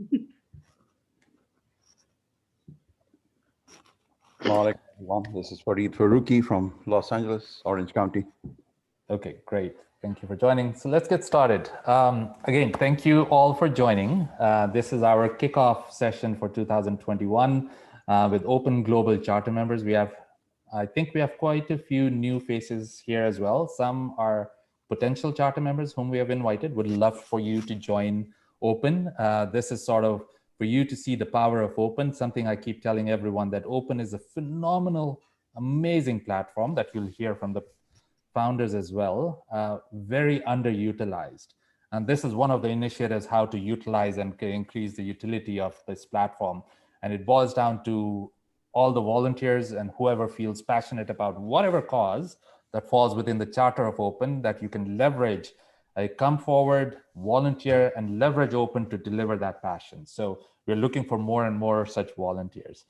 Assalamu alaikum, everyone. This is Fareed Faruqi from Los Angeles, Orange County. Okay, great. Thank you for joining. So let's get started. Again, thank you all for joining. This is our kickoff session for 2021 with Open Global Charter members. I think we have quite a few new faces here as well. Some are potential charter members whom we have invited. Would love for you to join Open. This is sort of for you to see the power of Open, something I keep telling everyone, that Open is a phenomenal, amazing platform that you'll hear from the founders as well, very underutilized. And this is one of the initiatives how to utilize and increase the utility of this platform. And it boils down to all the volunteers and whoever feels passionate about whatever cause that falls within the charter of Open that you can leverage. Come forward, volunteer, and leverage Open to deliver that passion. So we're looking for more and more such volunteers.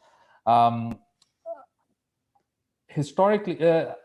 Historically,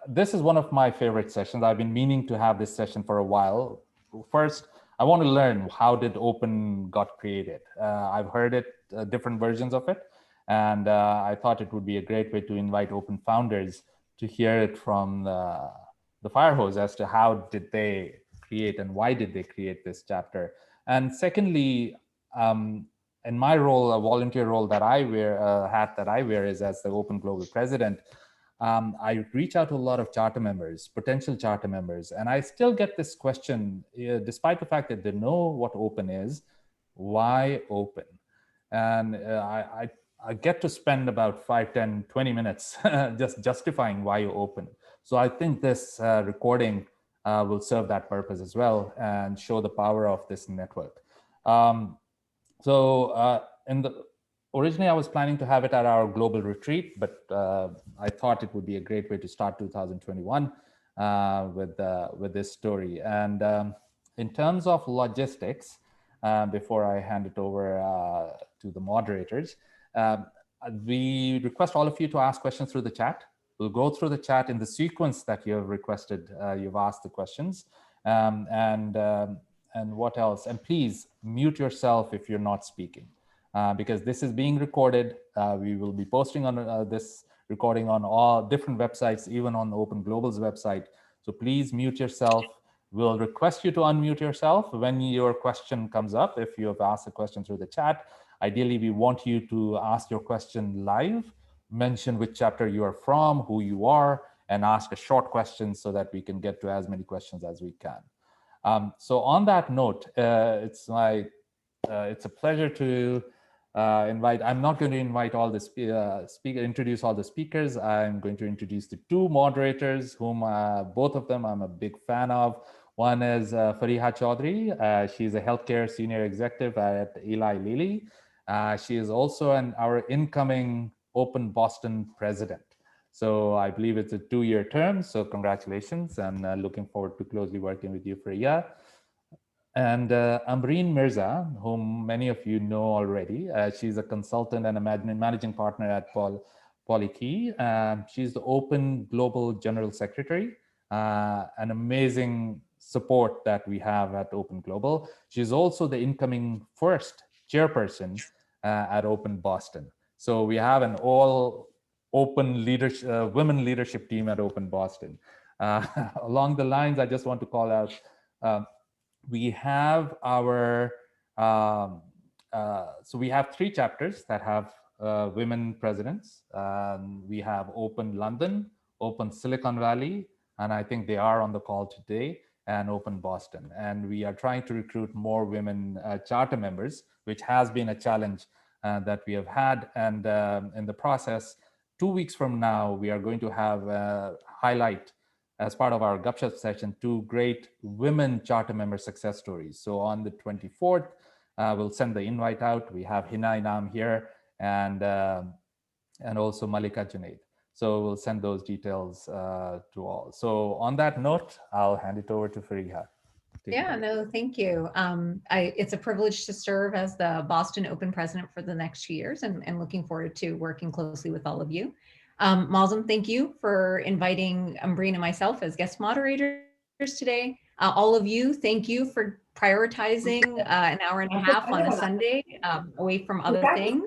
this is one of my favorite sessions. I've been meaning to have this session for a while. First, I want to learn how did Open got created. I've heard it, different versions of it, and I thought it would be a great way to invite Open founders to hear it from the fire hose as to how did they create and why did they create this chapter. And secondly, in my role, a volunteer role that I wear, a hat that I wear is as the Open Global President. I reach out to a lot of charter members, potential charter members, and I still get this question, despite the fact that they know what Open is, why Open? And I get to spend about 5, 10, 20 minutes just justifying why you Open. So I think this recording will serve that purpose as well and show the power of this network. Originally, I was planning to have it at our global retreat, but I thought it would be a great way to start 2021 with this story. And in terms of logistics, before I hand it over to the moderators, we request all of you to ask questions through the chat. We'll go through the chat in the sequence that you have requested, you've asked the questions. And what else? And please mute yourself if you're not speaking. Because this is being recorded. We will be posting on this recording on all different websites, even on Open Global's website. So please mute yourself. We'll request you to unmute yourself when your question comes up. If you have asked a question through the chat, ideally we want you to ask your question live, mention which chapter you are from, who you are, and ask a short question so that we can get to as many questions as we can. So on that note, it's a pleasure to I'm not going to invite all the introduce all the speakers. I'm going to introduce the two moderators, whom both of them I'm a big fan of. One is Fariha Chaudhry. She's a healthcare senior executive at Eli Lilly. She is also our incoming Open Boston president. So I believe it's a 2-year term. So congratulations, and looking forward to closely working with you, Fariha. And Amreen Mirza, whom many of you know already. She's a consultant and a managing partner at Polykey. She's the Open Global General Secretary, an amazing support that we have at Open Global. She's also the incoming first chairperson at Open Boston. So we have an all open leadership, women leadership team at Open Boston. Along the lines, I just want to call out, we have our, so we have 3 chapters that have women presidents. We have Open London, Open Silicon Valley, and I think they are on the call today, and Open Boston. And we are trying to recruit more women charter members, which has been a challenge that we have had. And in the process, 2 weeks from now, we are going to have highlight as part of our Gupshup session, 2 great women charter member success stories. So on the 24th, we'll send the invite out. We have Hina Inam here and also Malika Junaid. So we'll send those details to all. So on that note, I'll hand it over to Fariha. Yeah, no, thank you. It's a privilege to serve as the Boston Open president for the next 2 years, and looking forward to working closely with all of you. Malzam, thank you for inviting Ambreen and myself as guest moderators today. All of you, thank you for prioritizing an hour and a half on a Sunday away from other things.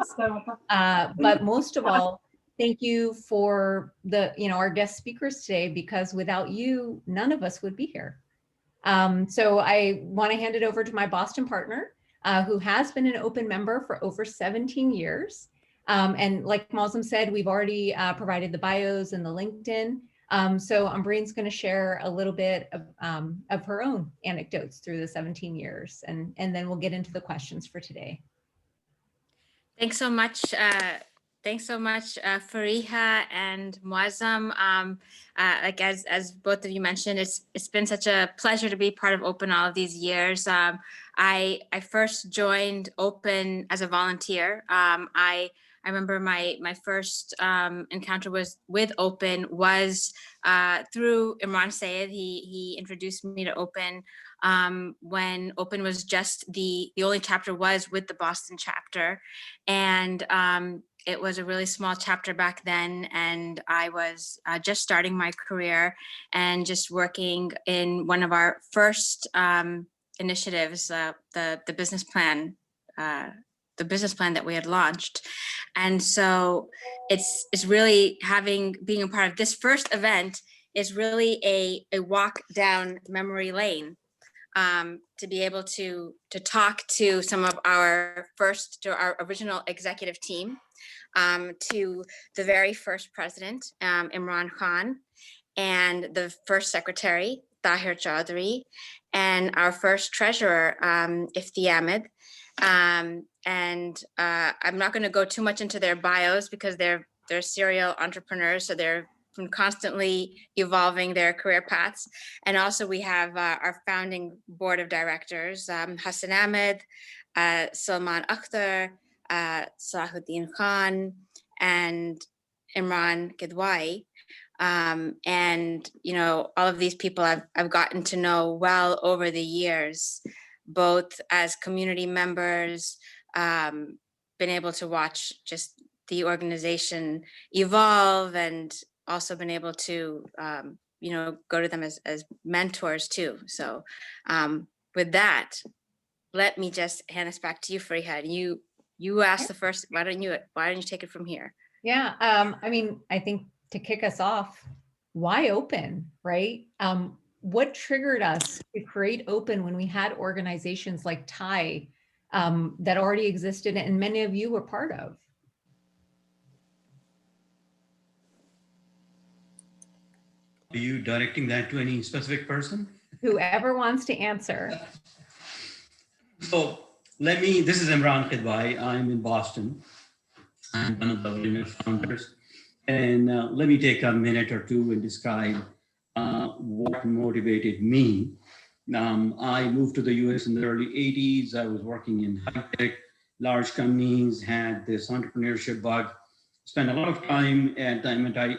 But most of all, thank you for our guest speakers today, because without you, none of us would be here. So I want to hand it over to my Boston partner, who has been an open member for over 17 years. And like Mausam said, we've already provided the bios and the LinkedIn. So Umbreen's going to share a little bit of her own anecdotes through the 17 years, and then we'll get into the questions for today. Thanks so much. Thanks so much, Fariha and Muazzam. Like as both of you mentioned, it's been such a pleasure to be part of Open all of these years. I first joined Open as a volunteer. I remember my first encounter with Open was through Imran Sayed. He introduced me to Open when Open was just the only chapter was with the Boston chapter, and it was a really small chapter back then, and I was just starting my career and just working in one of our first initiatives, the business plan. The business plan that we had launched. And so it's really being a part of this first event is really a walk down memory lane, to be able to talk to some of our original executive team, to the very first president, Imran Khan, and the first secretary, Tahir Chaudhry, and our first treasurer, Ifti Ahmed. And I'm not going to go too much into their bios because they're serial entrepreneurs, so they're constantly evolving their career paths. And also we have our founding board of directors, Hassan Ahmed, Salman Akhtar, Salahuddin Khan, and Imran Kidwai. And all of these people I've gotten to know well over the years, both as community members, been able to watch just the organization evolve, and also been able to go to them as mentors too. So with that, let me just hand this back to you, Fariha. You asked the first. Why don't you take it from here? Yeah, I think to kick us off, why Open, right? What triggered us to create Open when we had organizations like TIE that already existed and many of you were part of? Are you directing that to any specific person? Whoever wants to answer. So this is Imran Kidwai. I'm in Boston. I'm one of the original founders. And let me take a minute or two and describe what motivated me. I moved to the US in the early 80s. I was working in high-tech, large companies, had this entrepreneurship bug, spent a lot of time at the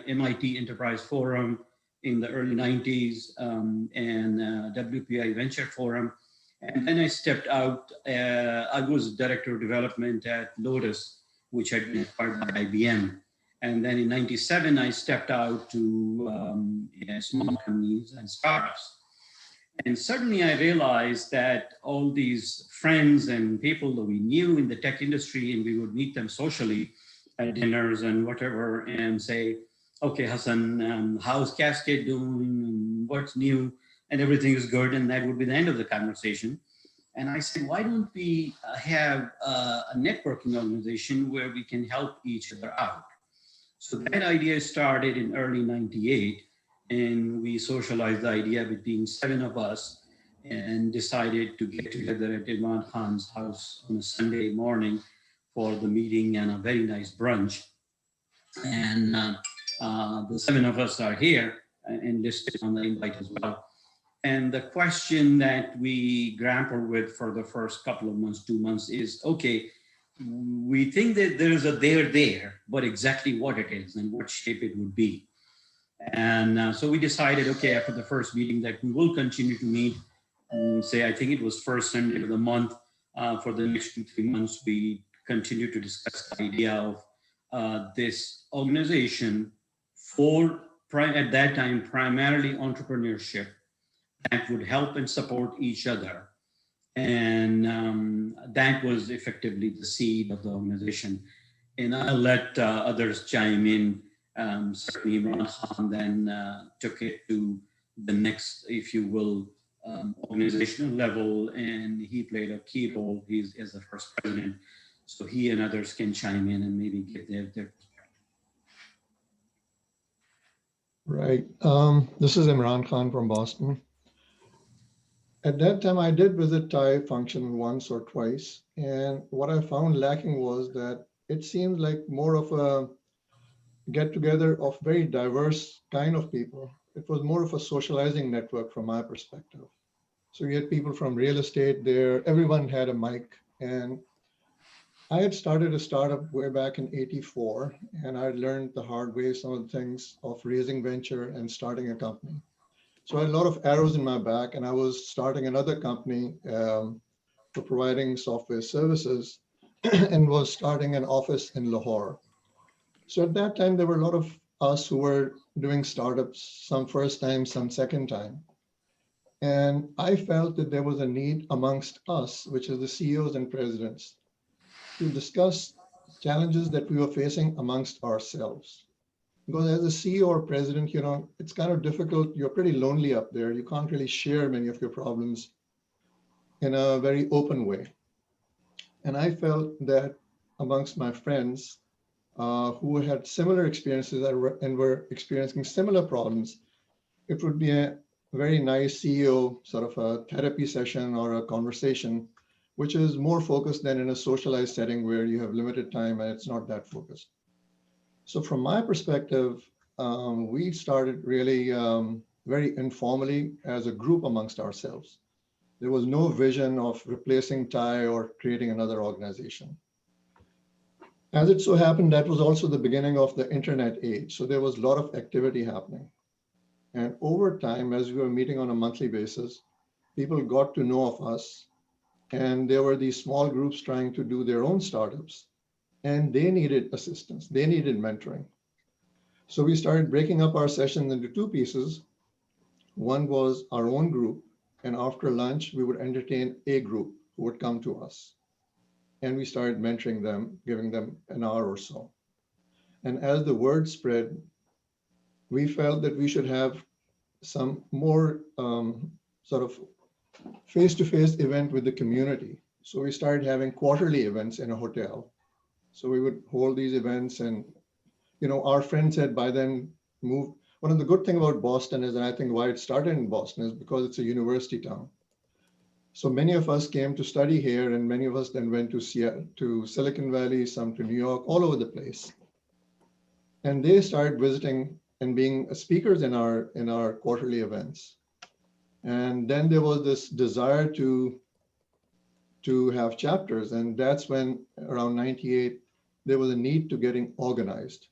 MIT Enterprise Forum in the early 90s, and WPI Venture Forum. And then I stepped out. I was director of development at Lotus, which had been acquired by IBM. And then in 97, I stepped out to small companies and startups. And suddenly I realized that all these friends and people that we knew in the tech industry, and we would meet them socially at dinners and whatever, and say, okay, Hassan, how's Cascade doing? What's new? And everything is good. And that would be the end of the conversation. And I said, why don't we have a networking organization where we can help each other out? So that idea started in early 98, and we socialized the idea between 7 of us and decided to get together at Imran Khan's house on a Sunday morning for the meeting and a very nice brunch. And the 7 of us are here and listed on the invite as well. And the question that we grappled with for the first couple of months, 2 months, is, okay, we think that there is a there, but exactly what it is and what shape it would be. And so we decided, okay, after the first meeting, that we will continue to meet, say, I think it was first Sunday of the month, for the next 2-3 months, we continue to discuss the idea of this organization for, at that time, primarily entrepreneurship that would help and support each other And that was effectively the seed of the organization. And I'll let others chime in. Certainly Imran Khan then took it to the next, if you will, organizational level, and he played a key role. He's as the first president. So he and others can chime in and maybe get their Right. This is Imran Khan from Boston. At that time, I did visit Thai function once or twice. And what I found lacking was that it seemed like more of a get together of very diverse kind of people. It was more of a socializing network from my perspective. So you had people from real estate there, everyone had a mic. And I had started a startup way back in '84, and I learned the hard way some of the things of raising venture and starting a company. So I had a lot of arrows in my back, and I was starting another company for providing software services and was starting an office in Lahore. So at that time, there were a lot of us who were doing startups, some first time, some second time. And I felt that there was a need amongst us, which is the CEOs and presidents, to discuss challenges that we were facing amongst ourselves. Because as a CEO or president, it's kind of difficult. You're pretty lonely up there. You can't really share many of your problems in a very open way. And I felt that amongst my friends who had similar experiences and were experiencing similar problems, it would be a very nice CEO sort of a therapy session or a conversation, which is more focused than in a socialized setting where you have limited time and it's not that focused. So from my perspective, we started really very informally as a group amongst ourselves. There was no vision of replacing Thai or creating another organization. As it so happened, that was also the beginning of the internet age. So there was a lot of activity happening. And over time, as we were meeting on a monthly basis, people got to know of us. And there were these small groups trying to do their own startups. And they needed assistance. They needed mentoring. So we started breaking up our sessions into two pieces. One was our own group. And after lunch, we would entertain a group who would come to us. And we started mentoring them, giving them an hour or so. And as the word spread, we felt that we should have some more sort of face-to-face event with the community. So we started having quarterly events in a hotel. So we would hold these events, and our friends had by then moved. One of the good things about Boston is, and I think why it started in Boston, is because it's a university town. So many of us came to study here, and many of us then went to Seattle, to Silicon Valley, some to New York, all over the place. And they started visiting and being speakers in our quarterly events. And then there was this desire to have chapters. And that's when around 98, there was a need to getting organized.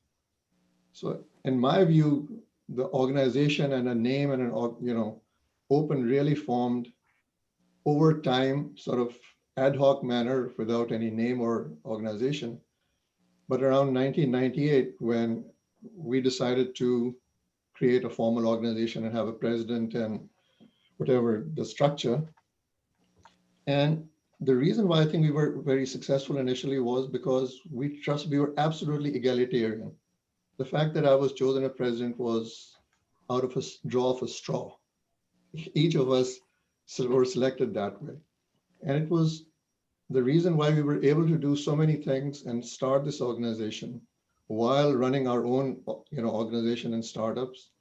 So in my view, the organization and a name and an open really formed over time, sort of ad hoc manner without any name or organization. But around 1998, when we decided to create a formal organization and have a president and whatever the structure. And the reason why I think we were very successful initially was because we were absolutely egalitarian. The fact that I was chosen as president was out of a draw of a straw. Each of us were selected that way. And it was the reason why we were able to do so many things and start this organization while running our own organization and startups,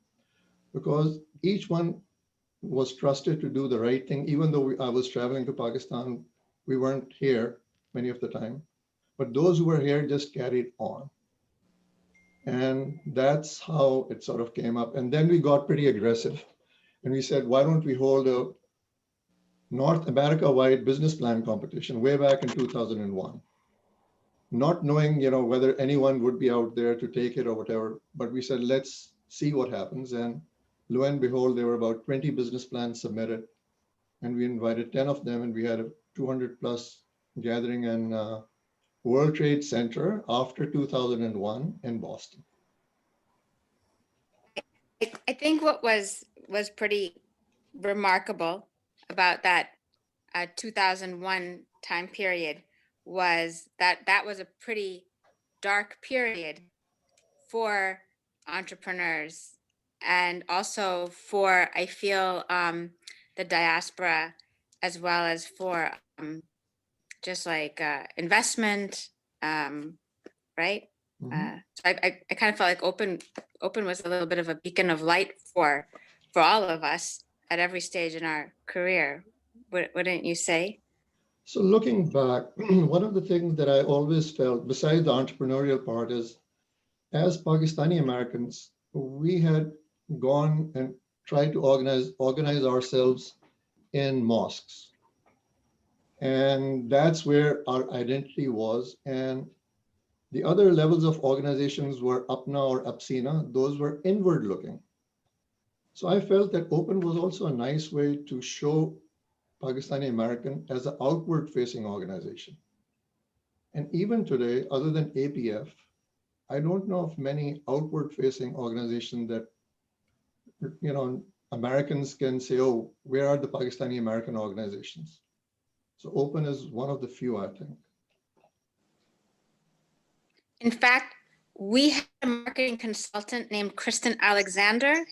because each one was trusted to do the right thing. Even though I was traveling to Pakistan, we weren't here many of the time, but those who were here just carried on. And that's how it sort of came up. And then we got pretty aggressive and we said, why don't we hold a North America-wide business plan competition way back in 2001? Not knowing, whether anyone would be out there to take it or whatever, but we said, let's see what happens. And lo and behold, there were about 20 business plans submitted, and we invited 10 of them, and we had a 200 plus gathering in World Trade Center after 2001 in Boston. I think what was pretty remarkable about that 2001 time period was that was a pretty dark period for entrepreneurs, and also for, I feel, the diaspora, as well as for just like investment, right? So I kind of felt like open was a little bit of a beacon of light for all of us at every stage in our career. Wouldn't you say? So looking back, one of the things that I always felt, besides the entrepreneurial part, is as Pakistani Americans, we had gone and tried to organize ourselves in mosques. And that's where our identity was. And the other levels of organizations were Apna or Apsina. Those were inward looking. So I felt that Open was also a nice way to show Pakistani American as an outward facing organization. And even today, other than APF, I don't know of many outward facing organizations that, you know, Americans can say, oh, where are the Pakistani American organizations? So Open is one of the few, I think. In fact, we had a marketing consultant named Kristen Alexander,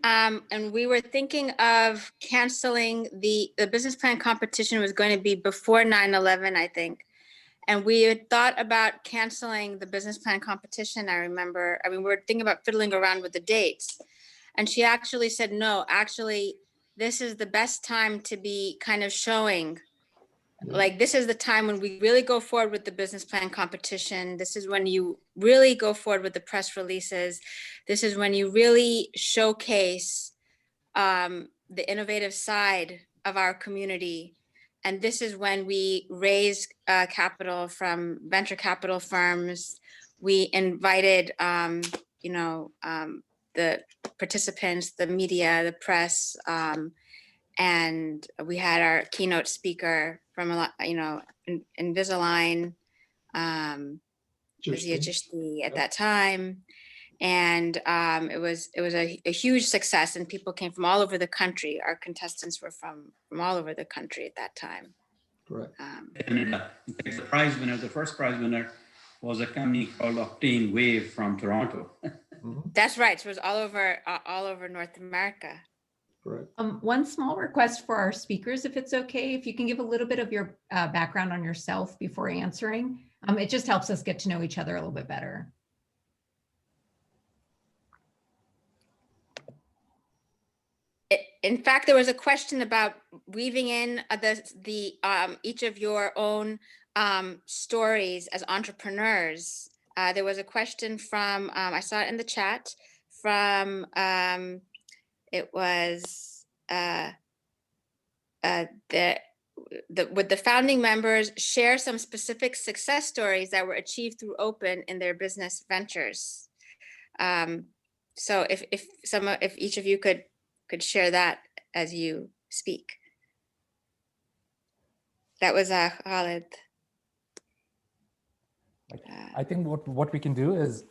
and we were thinking of canceling the business plan competition. Was going to be before 9/11, I think. And we had thought about canceling the business plan competition. I remember, we were thinking about fiddling around with the dates. And she actually said, no, actually, this is the best time to be kind of showing, like, this is the time when we really go forward with the business plan competition. This is when you really go forward with the press releases. This is when you really showcase the innovative side of our community. And this is when we raise capital from venture capital firms. We invited, the participants, the media, the press, and we had our keynote speaker from, Invisalign, Zia Jishti at that time. And it was a huge success, and people came from all over the country. Our contestants were from all over the country at that time. Correct. The prize winner, the first prize winner, was a company called Octane Wave from Toronto. That's right. So it was all over North America. Correct. One small request for our speakers, if it's okay, if you can give a little bit of your background on yourself before answering. It just helps us get to know each other a little bit better. In fact, there was a question about weaving in each of your own stories as entrepreneurs. There was a question from, I saw it in the chat, from, it was, would the founding members share some specific success stories that were achieved through Open in their business ventures? So if each of you could share that as you speak. That was Khalid. I think what we can do is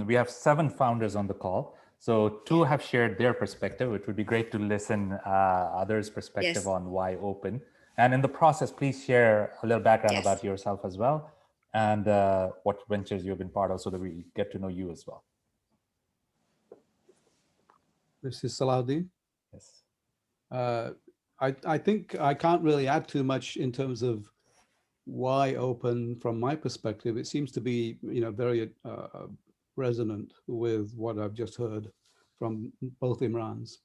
we have 7 founders on the call. So 2 have shared their perspective. It would be great to listen others' perspective on why Open. And in the process, please share a little background about yourself as well, and what ventures you've been part of, so that we get to know you as well. This is Salahuddin. Yes. I think I can't really add too much in terms of why Open from my perspective. It seems to be, very resonant with what I've just heard from both Imrans.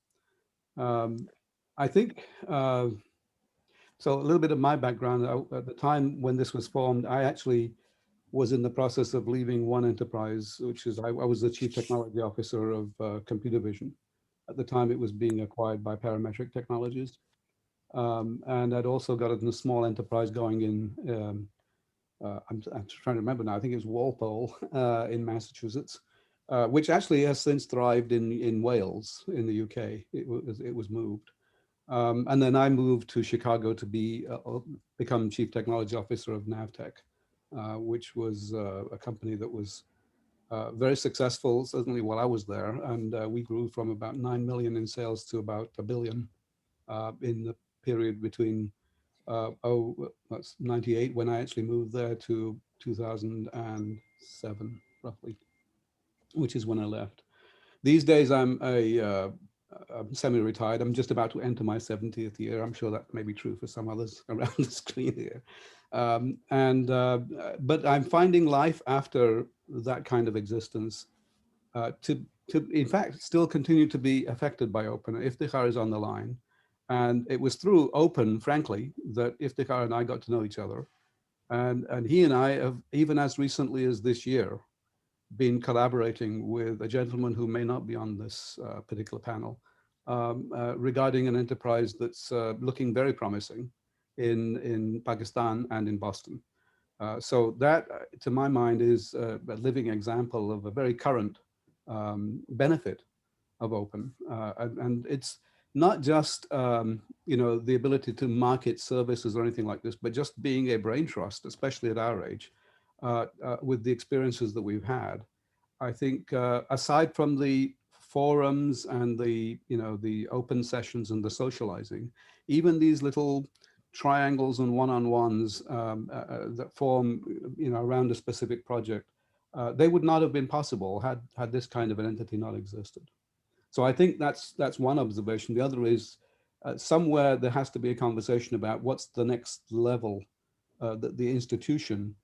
I think, so a little bit of my background. At the time when this was formed, I actually was in the process of leaving One Enterprise, which is, I was the Chief Technology Officer of Computer Vision. At the time, it was being acquired by Parametric Technologies. And I'd also got a small enterprise going in, I'm trying to remember now, I think it was Walpole in Massachusetts, which actually has since thrived in Wales, in the UK. It was moved. And then I moved to Chicago to become Chief Technology Officer of Navtech, which was a company that was very successful, certainly while I was there. And we grew from about 9 million in sales to about 1 billion in the period between That's 98 when I actually moved there to 2007, roughly, which is when I left. These days, I'm semi-retired. I'm just about to enter my 70th year. I'm sure that may be true for some others around the screen here. But I'm finding life after that kind of existence to in fact, still continue to be affected by Open. Iftikhar is on the line. And it was through Open, frankly, that Iftikhar and I got to know each other. And he and I have, even as recently as this year, been collaborating with a gentleman who may not be on this particular panel regarding an enterprise that's looking very promising in Pakistan and in Boston. So that, to my mind, is a living example of a very current benefit of Open. And it's not just the ability to market services or anything like this, but just being a brain trust, especially at our age, with the experiences that we've had. I think aside from the forums and the open sessions and the socializing, even these little triangles and one-on-ones that form around a specific project, they would not have been possible had this kind of an entity not existed. So I think that's one observation. The other is somewhere there has to be a conversation about what's the next level that the institution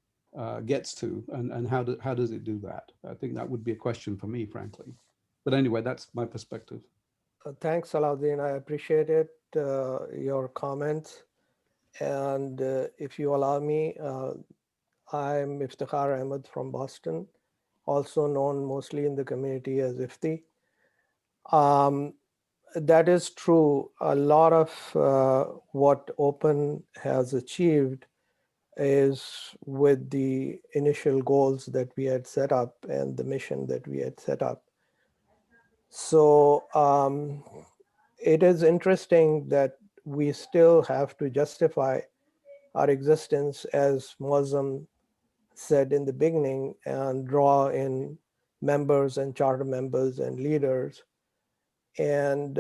gets to, and how does it do that? I think that would be a question for me, frankly. But anyway, that's my perspective. Thanks, Alauddin. I appreciate it, your comments. And if you allow me, I'm Iftikhar Ahmed from Boston, also known mostly in the community as Ifti. That is true. A lot of what Open has achieved is with the initial goals that we had set up and the mission that we had set up. So it is interesting that we still have to justify our existence, as Muazzam said in the beginning, and draw in members and charter members and leaders. And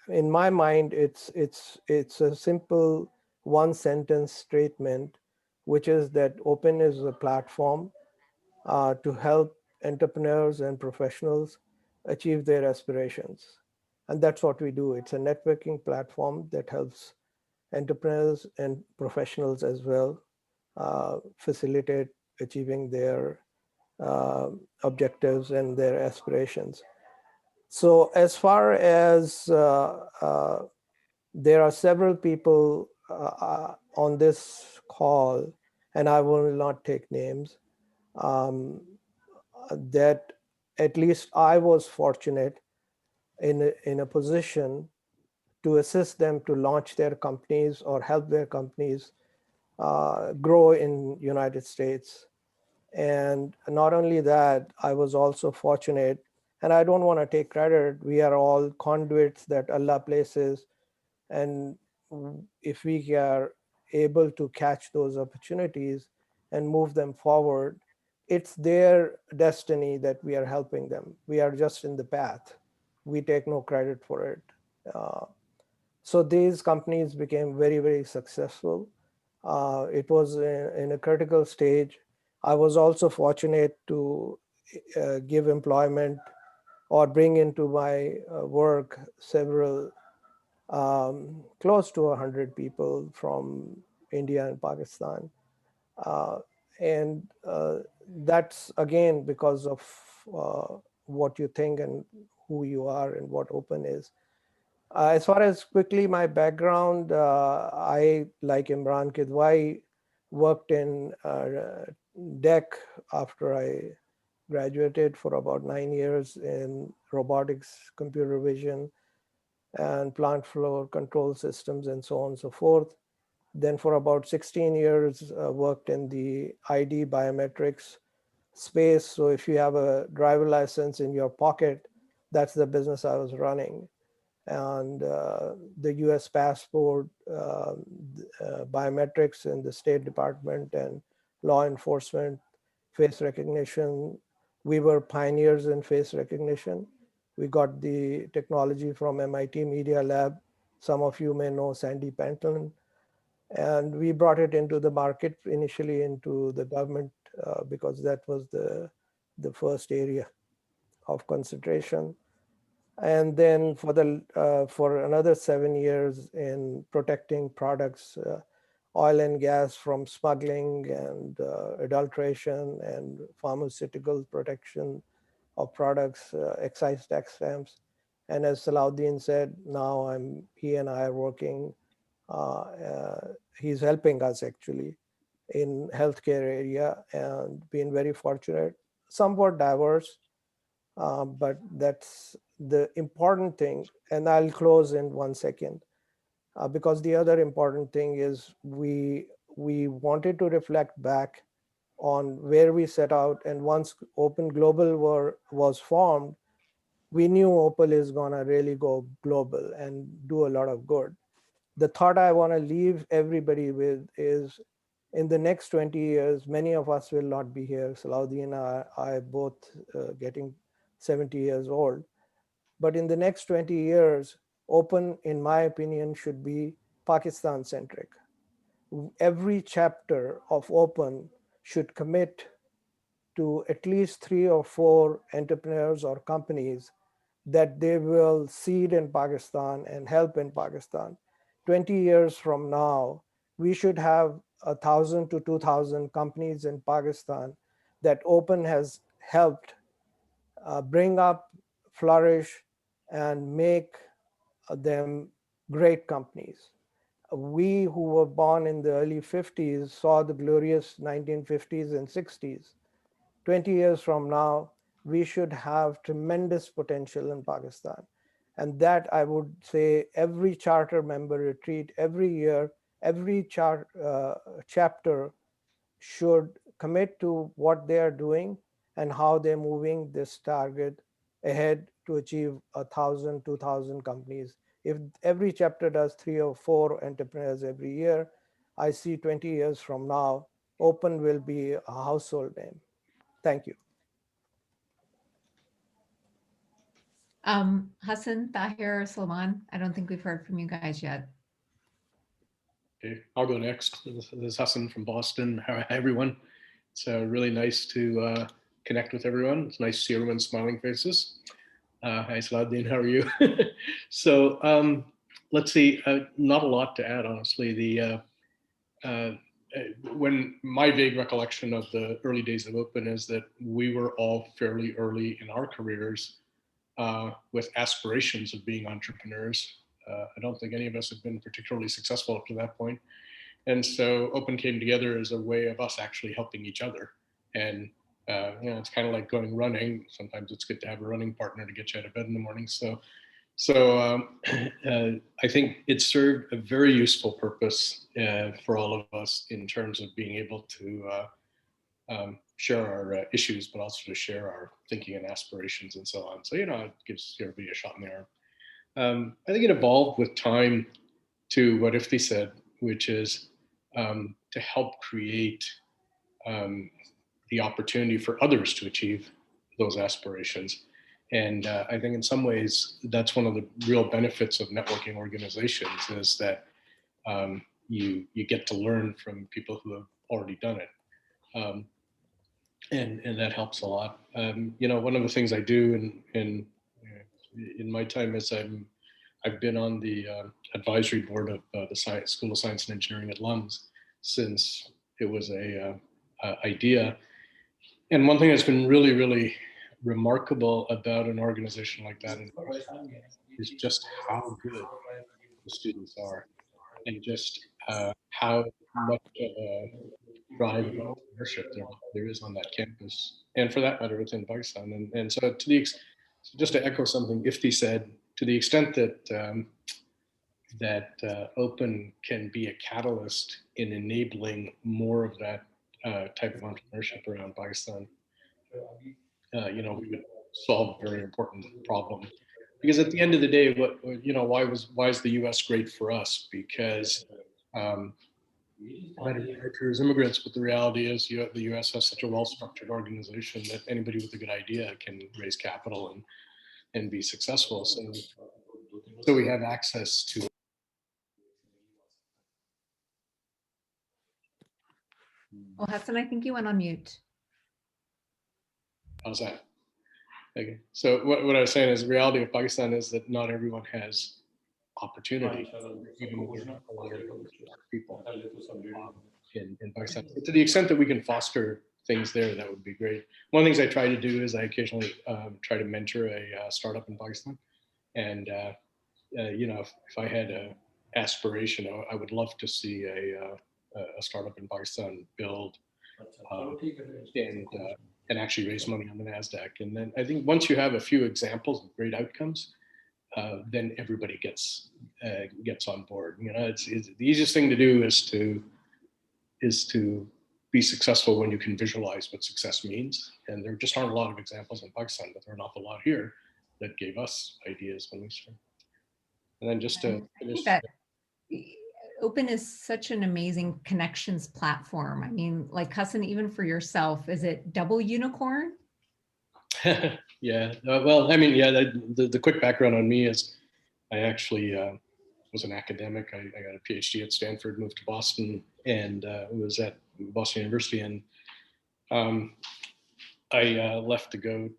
in my mind, it's a simple one-sentence statement, which is that Open is a platform to help entrepreneurs and professionals achieve their aspirations. And that's what we do. It's a networking platform that helps entrepreneurs and professionals as well facilitate achieving their objectives and their aspirations. So as far as there are several people on this call, and I will not take names, that at least I was fortunate in a position to assist them to launch their companies or help their companies grow in United States. And not only that, I was also fortunate, and I don't want to take credit, we are all conduits that Allah places. And if we are able to catch those opportunities and move them forward, it's their destiny that we are helping them. We are just in the path. We take no credit for it. So these companies became very, very successful. It was in a critical stage. I was also fortunate to give employment or bring into my work several, close to 100 people from India and Pakistan. And that's again because of what you think and who you are and what Open is. As far as quickly my background, I, like Imran Kidwai, worked in DEC after I graduated for about 9 years in robotics, computer vision, and plant floor control systems, and so on and so forth. Then for about 16 years, worked in the ID biometrics space. So if you have a driver license in your pocket, that's the business I was running. And the US passport, biometrics in the State Department and law enforcement, face recognition. We were pioneers in face recognition. We got the technology from MIT Media Lab. Some of you may know Sandy Pentland. And we brought it into the market, initially into the government, because that was the first area of concentration. And then for another 7 years in protecting products, oil and gas from smuggling and adulteration, and pharmaceutical protection of products, excise tax stamps. And as Salahuddin said, now he and I are working. He's helping us actually in healthcare area, and been very fortunate, somewhat diverse, but that's the important thing. And I'll close in 1 second, because the other important thing is we wanted to reflect back on where we set out. And once Open Global was formed, we knew Opal is gonna really go global and do a lot of good. The thought I want to leave everybody with is, in the next 20 years, many of us will not be here. Salahuddin and I both getting 70 years old. But in the next 20 years, Open, in my opinion, should be Pakistan-centric. Every chapter of Open should commit to at least 3 or 4 entrepreneurs or companies that they will seed in Pakistan and help in Pakistan. 20 years from now, we should have 1,000 to 2,000 companies in Pakistan that Open has helped bring up, flourish, and make them great companies. We who were born in the early 50s saw the glorious 1950s and 60s. 20 years from now, we should have tremendous potential in Pakistan. And that, I would say, every charter member retreat, every year, every chapter should commit to what they are doing and how they're moving this target ahead to achieve 1,000, 2,000 companies. If every chapter does 3 or 4 entrepreneurs every year, I see 20 years from now, Open will be a household name. Thank you. Hassan, Tahir, Salman, I don't think we've heard from you guys yet. Okay, I'll go next. This is Hassan from Boston. Hi, everyone. It's really nice to connect with everyone. It's nice to see everyone's smiling faces. Hi, Salahuddin, how are you? So let's see, not a lot to add, honestly. When my vague recollection of the early days of Open is that we were all fairly early in our careers with aspirations of being entrepreneurs. I don't think any of us have been particularly successful up to that point. And so Open came together as a way of us actually helping each other. And it's kind of like going running. Sometimes it's good to have a running partner to get you out of bed in the morning. So I think it served a very useful purpose for all of us in terms of being able to share our issues, but also to share our thinking and aspirations and so on. So, it gives everybody a shot in the arm. I think it evolved with time to what Ifti said, which is to help create the opportunity for others to achieve those aspirations. And I think in some ways, that's one of the real benefits of networking organizations is that you get to learn from people who have already done it. And that helps a lot. One of the things I do in my time is I've been on the advisory board of the School of Science and Engineering at LUMS since it was a idea. And one thing that's been really, really remarkable about an organization like that is just how good the students are, and just how much of a drive and entrepreneurship there is on that campus, and for that matter, within Pakistan. And so just to echo something Ifti said, to the extent that Open can be a catalyst in enabling more of that type of entrepreneurship around Pakistan, we would solve a very important problem. Because at the end of the day, why is the U.S. great for us? Because as immigrants, but the reality is the U.S. has such a well-structured organization that anybody with a good idea can raise capital and be successful. So we have access to Oh, Hassan, I think you went on mute. How's that? Okay. So what I was saying is the reality of Pakistan is that not everyone has opportunity, even though there are a lot of people in Pakistan. To the extent that we can foster things there, that would be great. One of the things I try to do is I occasionally try to mentor a startup in Pakistan. And, you know, if I had an aspiration, I would love to see a startup in Pakistan build and actually raise money on the NASDAQ. And then I think once you have a few examples of great outcomes, then everybody gets on board. You know, it's the easiest thing to do is to be successful when you can visualize what success means. And there just aren't a lot of examples in Pakistan, but there are an awful lot here that gave us ideas when we started. And then just to finish, that Open is such an amazing connections platform. I mean, like Hassan, even for yourself, is it double unicorn? yeah, well, I mean, yeah, the quick background on me is I actually was an academic. I got a PhD at Stanford, moved to Boston, and was at Boston University. And I left to go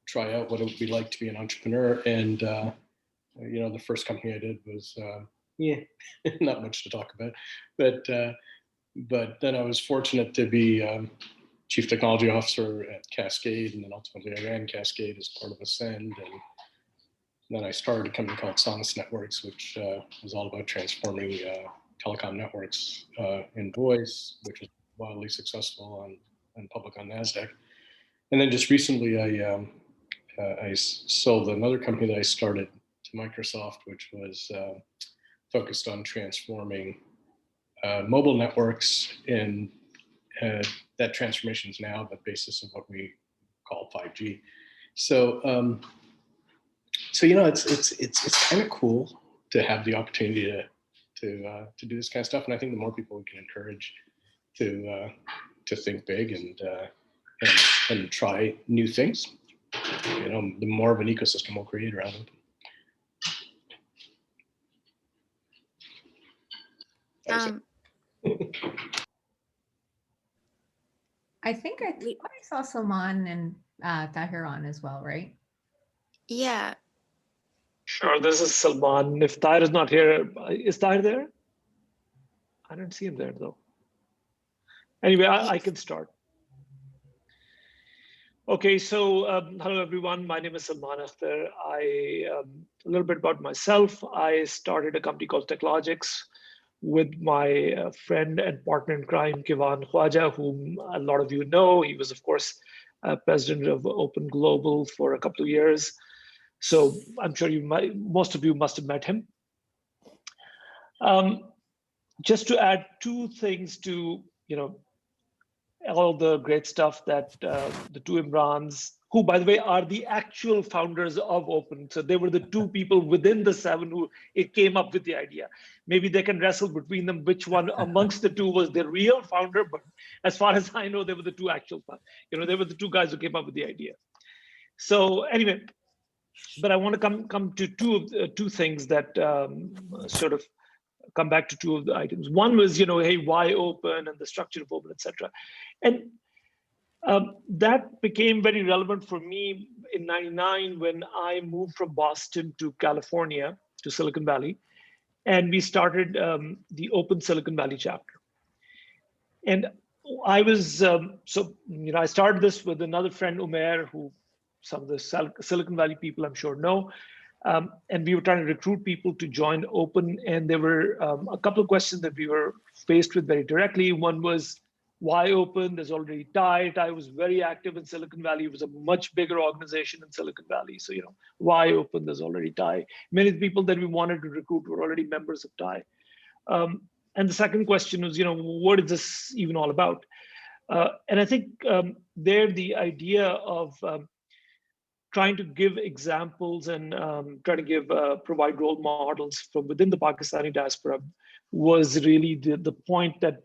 try out what it would be like to be an entrepreneur. And, you know, the first company I did was, not much to talk about. But then I was fortunate to be Chief Technology Officer at Cascade, and then ultimately I ran Cascade as part of Ascend. And then I started a company called Sonus Networks, which was all about transforming telecom networks in voice, which was wildly successful and public on NASDAQ. And then just recently I sold another company that I started to Microsoft, which was focused on transforming mobile networks, and that transformation is now the basis of what we call 5G. So, so you know, it's kind of cool to have the opportunity to do this kind of stuff, and I think the more people we can encourage to think big and try new things, you know, the more of an ecosystem we'll create around it. I think I saw Salman and Tahir on as well, right? Yeah. Sure, this is Salman. If Tahir is not here, is Tahir there? I don't see him there though. Anyway, I can start. Okay, so hello everyone. My name is Salman Akhtar. A little bit about myself. I started a company called Techlogics with my friend and partner in crime, Kivan Khwaja, whom a lot of you know. He was, of course, president of Open Global for a couple of years. So I'm sure most of you must have met him. Just to add two things to, you know, all the great stuff that the two Imrans, who by the way are the actual founders of Open. So they were the two people within the seven who came up with the idea. Maybe they can wrestle between them which one amongst the two was the real founder, but as far as I know, they were the two actual, you know, they were the two guys who came up with the idea. So anyway, but I want to come to two things that sort of come back to two of the items. One was, you know, hey, why Open and the structure of Open, etc. And that became very relevant for me in '99 when I moved from Boston to California, to Silicon Valley, and we started the Open Silicon Valley chapter. And I was, so, you know, I started this with another friend, Umair, who some of the Silicon Valley people I'm sure know. And we were trying to recruit people to join Open. And there were a couple of questions that we were faced with very directly. One was, why Open? There's already TIE. TIE was very active in Silicon Valley. It was a much bigger organization in Silicon Valley. So, you know, why Open? There's already TIE. Many of the people that we wanted to recruit were already members of TIE. And the second question was, you know, what is this even all about? And I think there the idea of trying to give examples and try to give provide role models from within the Pakistani diaspora was really the point that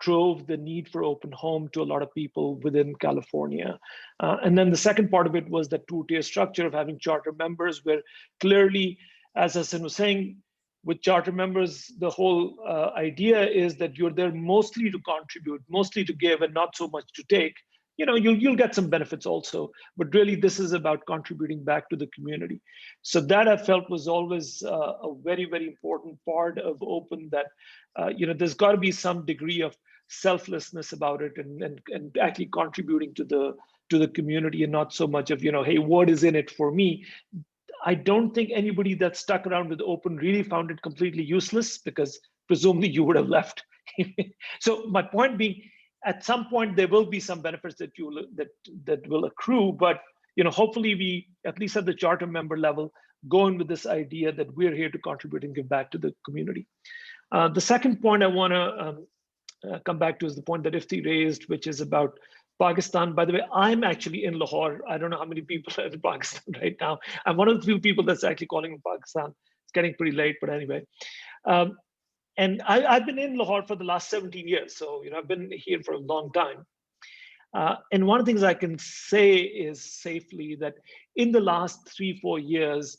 drove the need for Open Home to a lot of people within California. And then the second part of it was the two-tier structure of having charter members where clearly, as Hassan was saying, with charter members, the whole idea is that you're there mostly to contribute, mostly to give, and not so much to take. You'll get some benefits also, but really this is about contributing back to the community. So that I felt was always a very, very important part of Open, that there's got to be some degree of selflessness about it, and actually contributing to the community, and not so much of, hey, what is in it for me? I don't think anybody that stuck around with Open really found it completely useless, because presumably you would have left. So my point being, at some point there will be some benefits that will accrue, but hopefully we, at least at the charter member level, go in with this idea that we're here to contribute and give back to the community. The second point I want to come back to is the point that Ifti raised, which is about Pakistan. By the way, I'm actually in Lahore. I don't know how many people are in Pakistan right now. I'm one of the few people that's actually calling in Pakistan. It's getting pretty late, but anyway. And I've been in Lahore for the last 17 years. So, I've been here for a long time. And one of the things I can say is safely that in the last 3-4 years,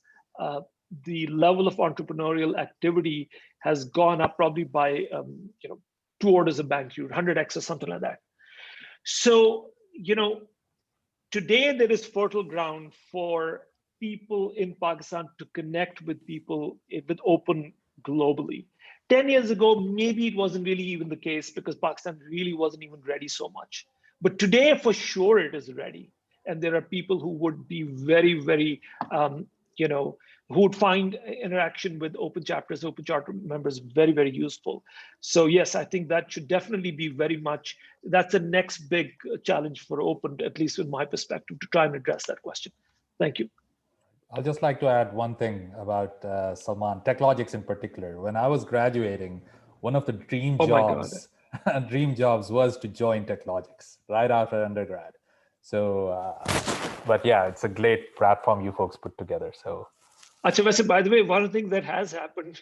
the level of entrepreneurial activity has gone up probably by, 2 orders of magnitude, 100x or something like that. So, today there is fertile ground for people in Pakistan to connect with people with Open globally. 10 years ago, maybe it wasn't really even the case, because Pakistan really wasn't even ready so much. But today, for sure, it is ready. And there are people who would be very, very, who would find interaction with Open chapters, Open charter members very, very useful. So yes, I think that should definitely be very much, that's the next big challenge for Open, at least in my perspective, to try and address that question. Thank you. I'd just like to add one thing about Salman, TechLogix in particular. When I was graduating, one of the dream jobs was to join TechLogix right after undergrad. So, but yeah, it's a great platform you folks put together. So, Achha, by the way, one of the things that has happened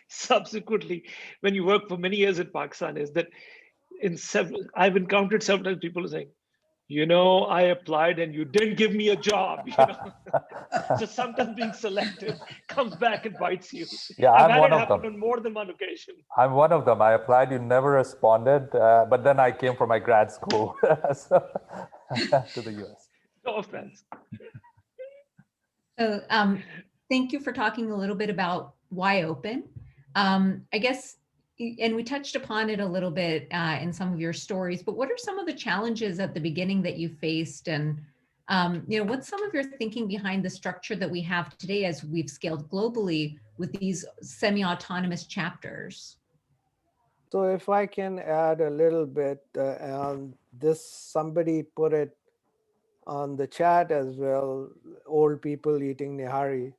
subsequently when you work for many years in Pakistan is that I've encountered several people saying, I applied and you didn't give me a job. So sometimes being selective comes back and bites you. Yeah, I've I'm had one it of happen them. on more than one occasion. I'm one of them. I applied, you never responded, but then I came for my grad school to the US. No offense. So thank you for talking a little bit about why Open. I guess, and we touched upon it a little bit in some of your stories, but what are some of the challenges at the beginning that you faced? And what's some of your thinking behind the structure that we have today as we've scaled globally with these semi-autonomous chapters? So if I can add a little bit, somebody put it on the chat as well, old people eating nihari.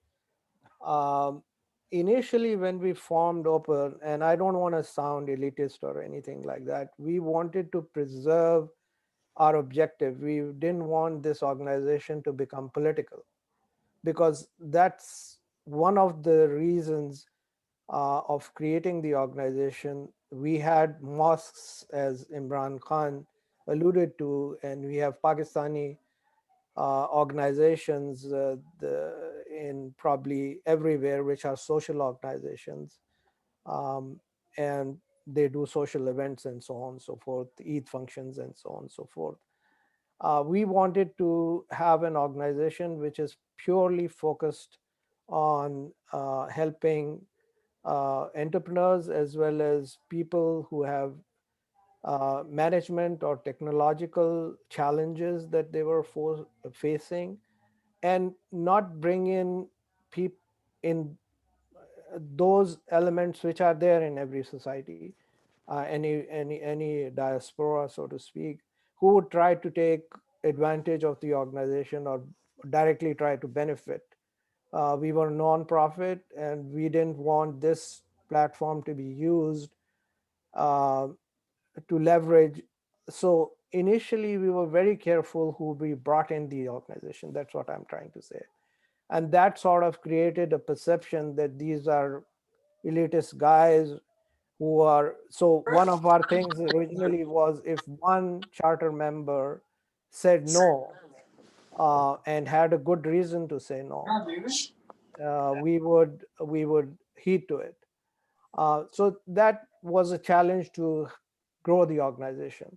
Initially, when we formed Open, and I don't want to sound elitist or anything like that, we wanted to preserve our objective. We didn't want this organization to become political, because that's one of the reasons of creating the organization. We had mosques, as Imran Khan alluded to, and we have Pakistani organizations in probably everywhere, which are social organizations, and they do social events and so on and so forth, Eid functions and so on and so forth. We wanted to have an organization which is purely focused on helping entrepreneurs as well as people who have management or technological challenges that they were facing, and not bring in people in those elements which are there in every society, any diaspora, so to speak, who would try to take advantage of the organization or directly try to benefit. We were a non-profit, and we didn't want this platform to be used to leverage. So initially, we were very careful who we brought in the organization. That's what I'm trying to say. And that sort of created a perception that these are elitist guys who are, so one of our things originally was, if one charter member said no and had a good reason to say no, we would heed to it. So that was a challenge to grow the organization.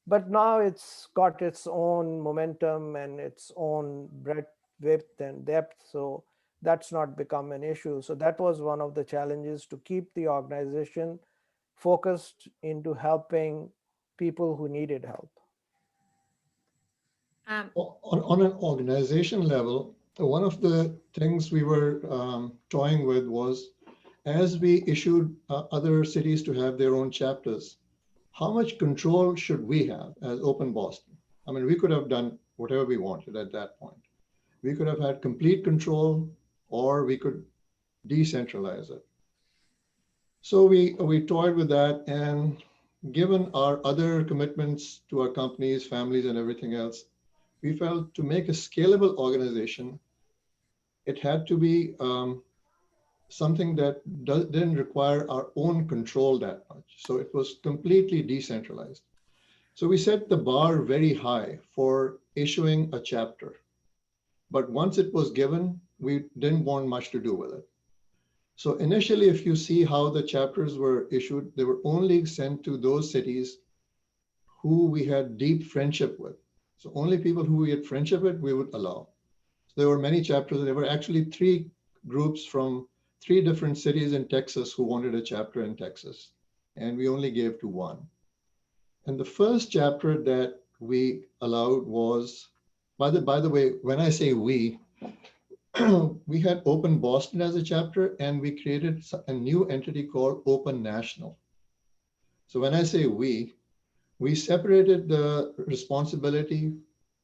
But now it's got its own momentum and its own breadth, width, and depth. So that's not become an issue. So that was one of the challenges, to keep the organization focused into helping people who needed help. On an organization level, one of the things we were toying with was, as we issued other cities to have their own chapters, how much control should we have as Open Boston? I mean, we could have done whatever we wanted at that point. We could have had complete control, or we could decentralize it. So we toyed with that, and given our other commitments to our companies, families, and everything else, we felt to make a scalable organization, it had to be something that didn't require our own control that much. So it was completely decentralized. So we set the bar very high for issuing a chapter. But once it was given, we didn't want much to do with it. So initially, if you see how the chapters were issued, they were only sent to those cities who we had deep friendship with. So only people who we had friendship with, we would allow. So there were many chapters. There were actually 3 groups from 3 different cities in Texas who wanted a chapter in Texas, and we only gave to 1. And the first chapter that we allowed was, by the way, when I say we had Open Boston as a chapter, and we created a new entity called Open National. So when I say we separated the responsibility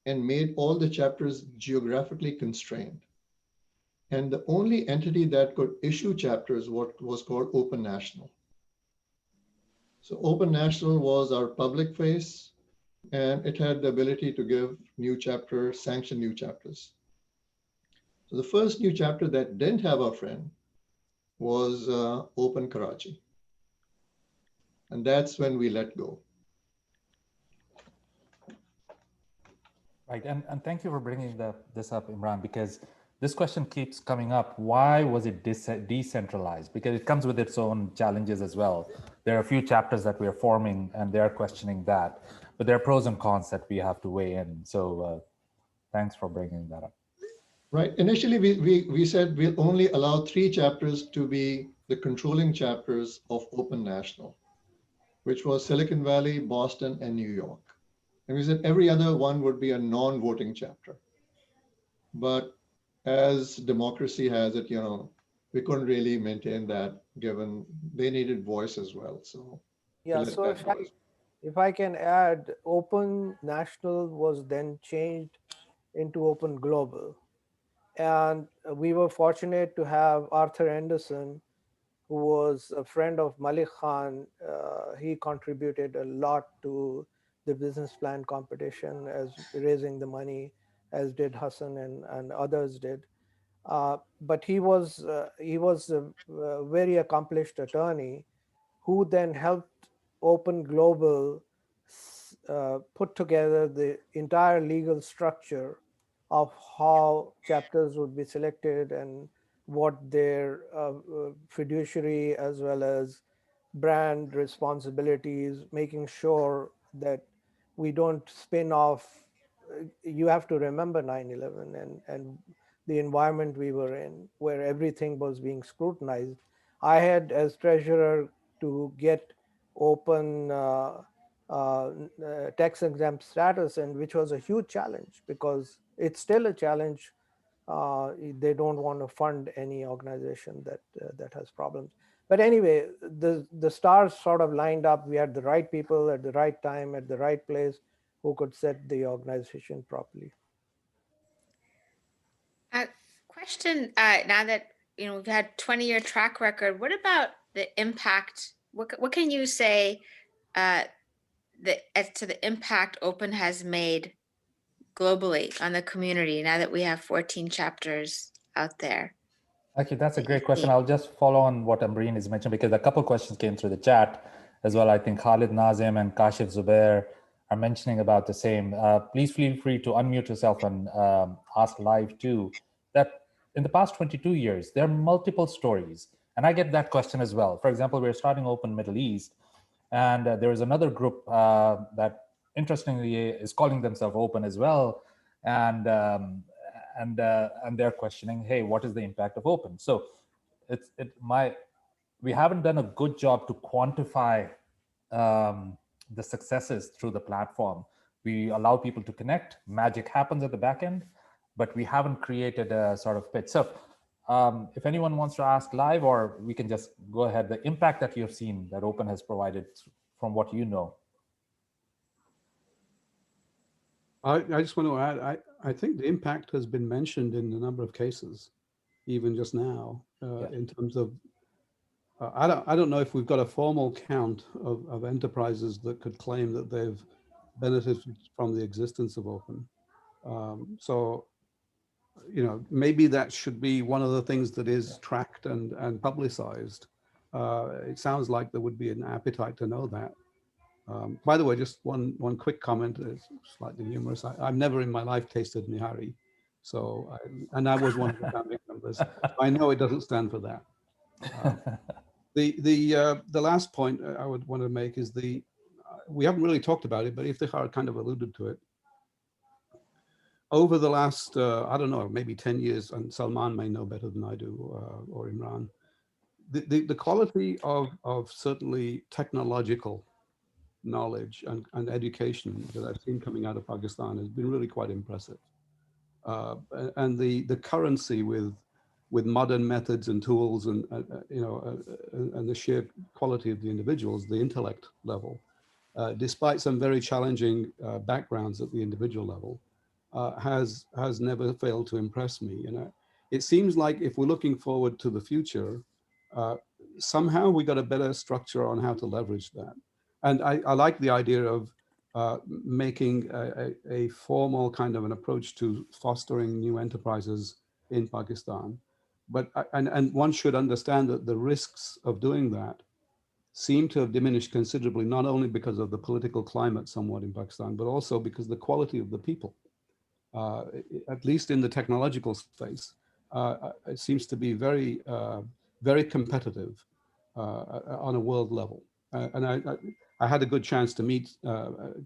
and made all the chapters geographically constrained. And the only entity that could issue chapters was called Open National. So Open National was our public face, and it had the ability to give new chapters, sanction new chapters. So the first new chapter that didn't have our friend was Open Karachi. And that's when we let go. Right, and thank you for bringing this up, Imran, because this question keeps coming up. Why was it decentralized? Because it comes with its own challenges as well. There are a few chapters that we are forming, and they're questioning that. But there are pros and cons that we have to weigh in. So thanks for bringing that up. Right. Initially, we said we'll only allow 3 chapters to be the controlling chapters of Open National, which was Silicon Valley, Boston, and New York. And we said every other one would be a non-voting chapter. But as democracy has it, we couldn't really maintain that, given they needed voice as well. So yeah, so if I can add, Open National was then changed into Open Global. And we were fortunate to have Arthur Anderson, who was a friend of Malik Khan. He contributed a lot to the business plan competition, as raising the money, as did Hassan and others did. But he was a very accomplished attorney who then helped Open Global put together the entire legal structure of how chapters would be selected and what their fiduciary as well as brand responsibilities, making sure that we don't spin off. You have to remember 9/11 and the environment we were in, where everything was being scrutinized. I had, as treasurer, to get Open tax exempt status, and which was a huge challenge, because it's still a challenge. They don't want to fund any organization that has problems. But anyway, the stars sort of lined up. We had the right people at the right time, at the right place, who could set the organization properly. Question, now that we've had 20-year track record, what about the impact? What can you say as to the impact Open has made globally on the community now that we have 14 chapters out there? Actually, that's a great question. I'll just follow on what Imran is mentioned, because a couple of questions came through the chat as well. I think Khalid Nazim and Kashif Zubair are mentioning about the same. Please feel free to unmute yourself and ask live too. That in the past 22 years, there are multiple stories. And I get that question as well. For example, we're starting Open Middle East, and there is another group that interestingly is calling themselves Open as well. And they're questioning, hey, what is the impact of Open? So we haven't done a good job to quantify the successes through the platform. We allow people to connect, magic happens at the back end, but we haven't created a sort of pitch. So if anyone wants to ask live, or we can just go ahead, the impact that you've seen that Open has provided from what you know. I just want to add, I think the impact has been mentioned in a number of cases, even just now, in terms of, I don't know if we've got a formal count of enterprises that could claim that they've benefited from the existence of Open. So, you know, maybe that should be one of the things that is tracked and publicized. It sounds like there would be an appetite to know that. By the way, just one quick comment, it's slightly humorous. I've never in my life tasted Nihari. So, and I was one of the founding members. I know it doesn't stand for that. The last point I would want to make is we haven't really talked about it, but Iftikhar kind of alluded to it. Over the last, I don't know, maybe 10 years, and Salman may know better than I do, or Imran, the quality of certainly technological knowledge and education that I've seen coming out of Pakistan has been really quite impressive. And the currency with modern methods and tools and you know, and the sheer quality of the individuals, the intellect level, despite some very challenging backgrounds at the individual level, has never failed to impress me. You know, it seems like if we're looking forward to the future, somehow we got a better structure on how to leverage that. And I like the idea of making a formal kind of an approach to fostering new enterprises in Pakistan. But and one should understand that the risks of doing that seem to have diminished considerably, not only because of the political climate somewhat in Pakistan, but also because the quality of the people, at least in the technological space, it seems to be very, very competitive on a world level. And I had a good chance to meet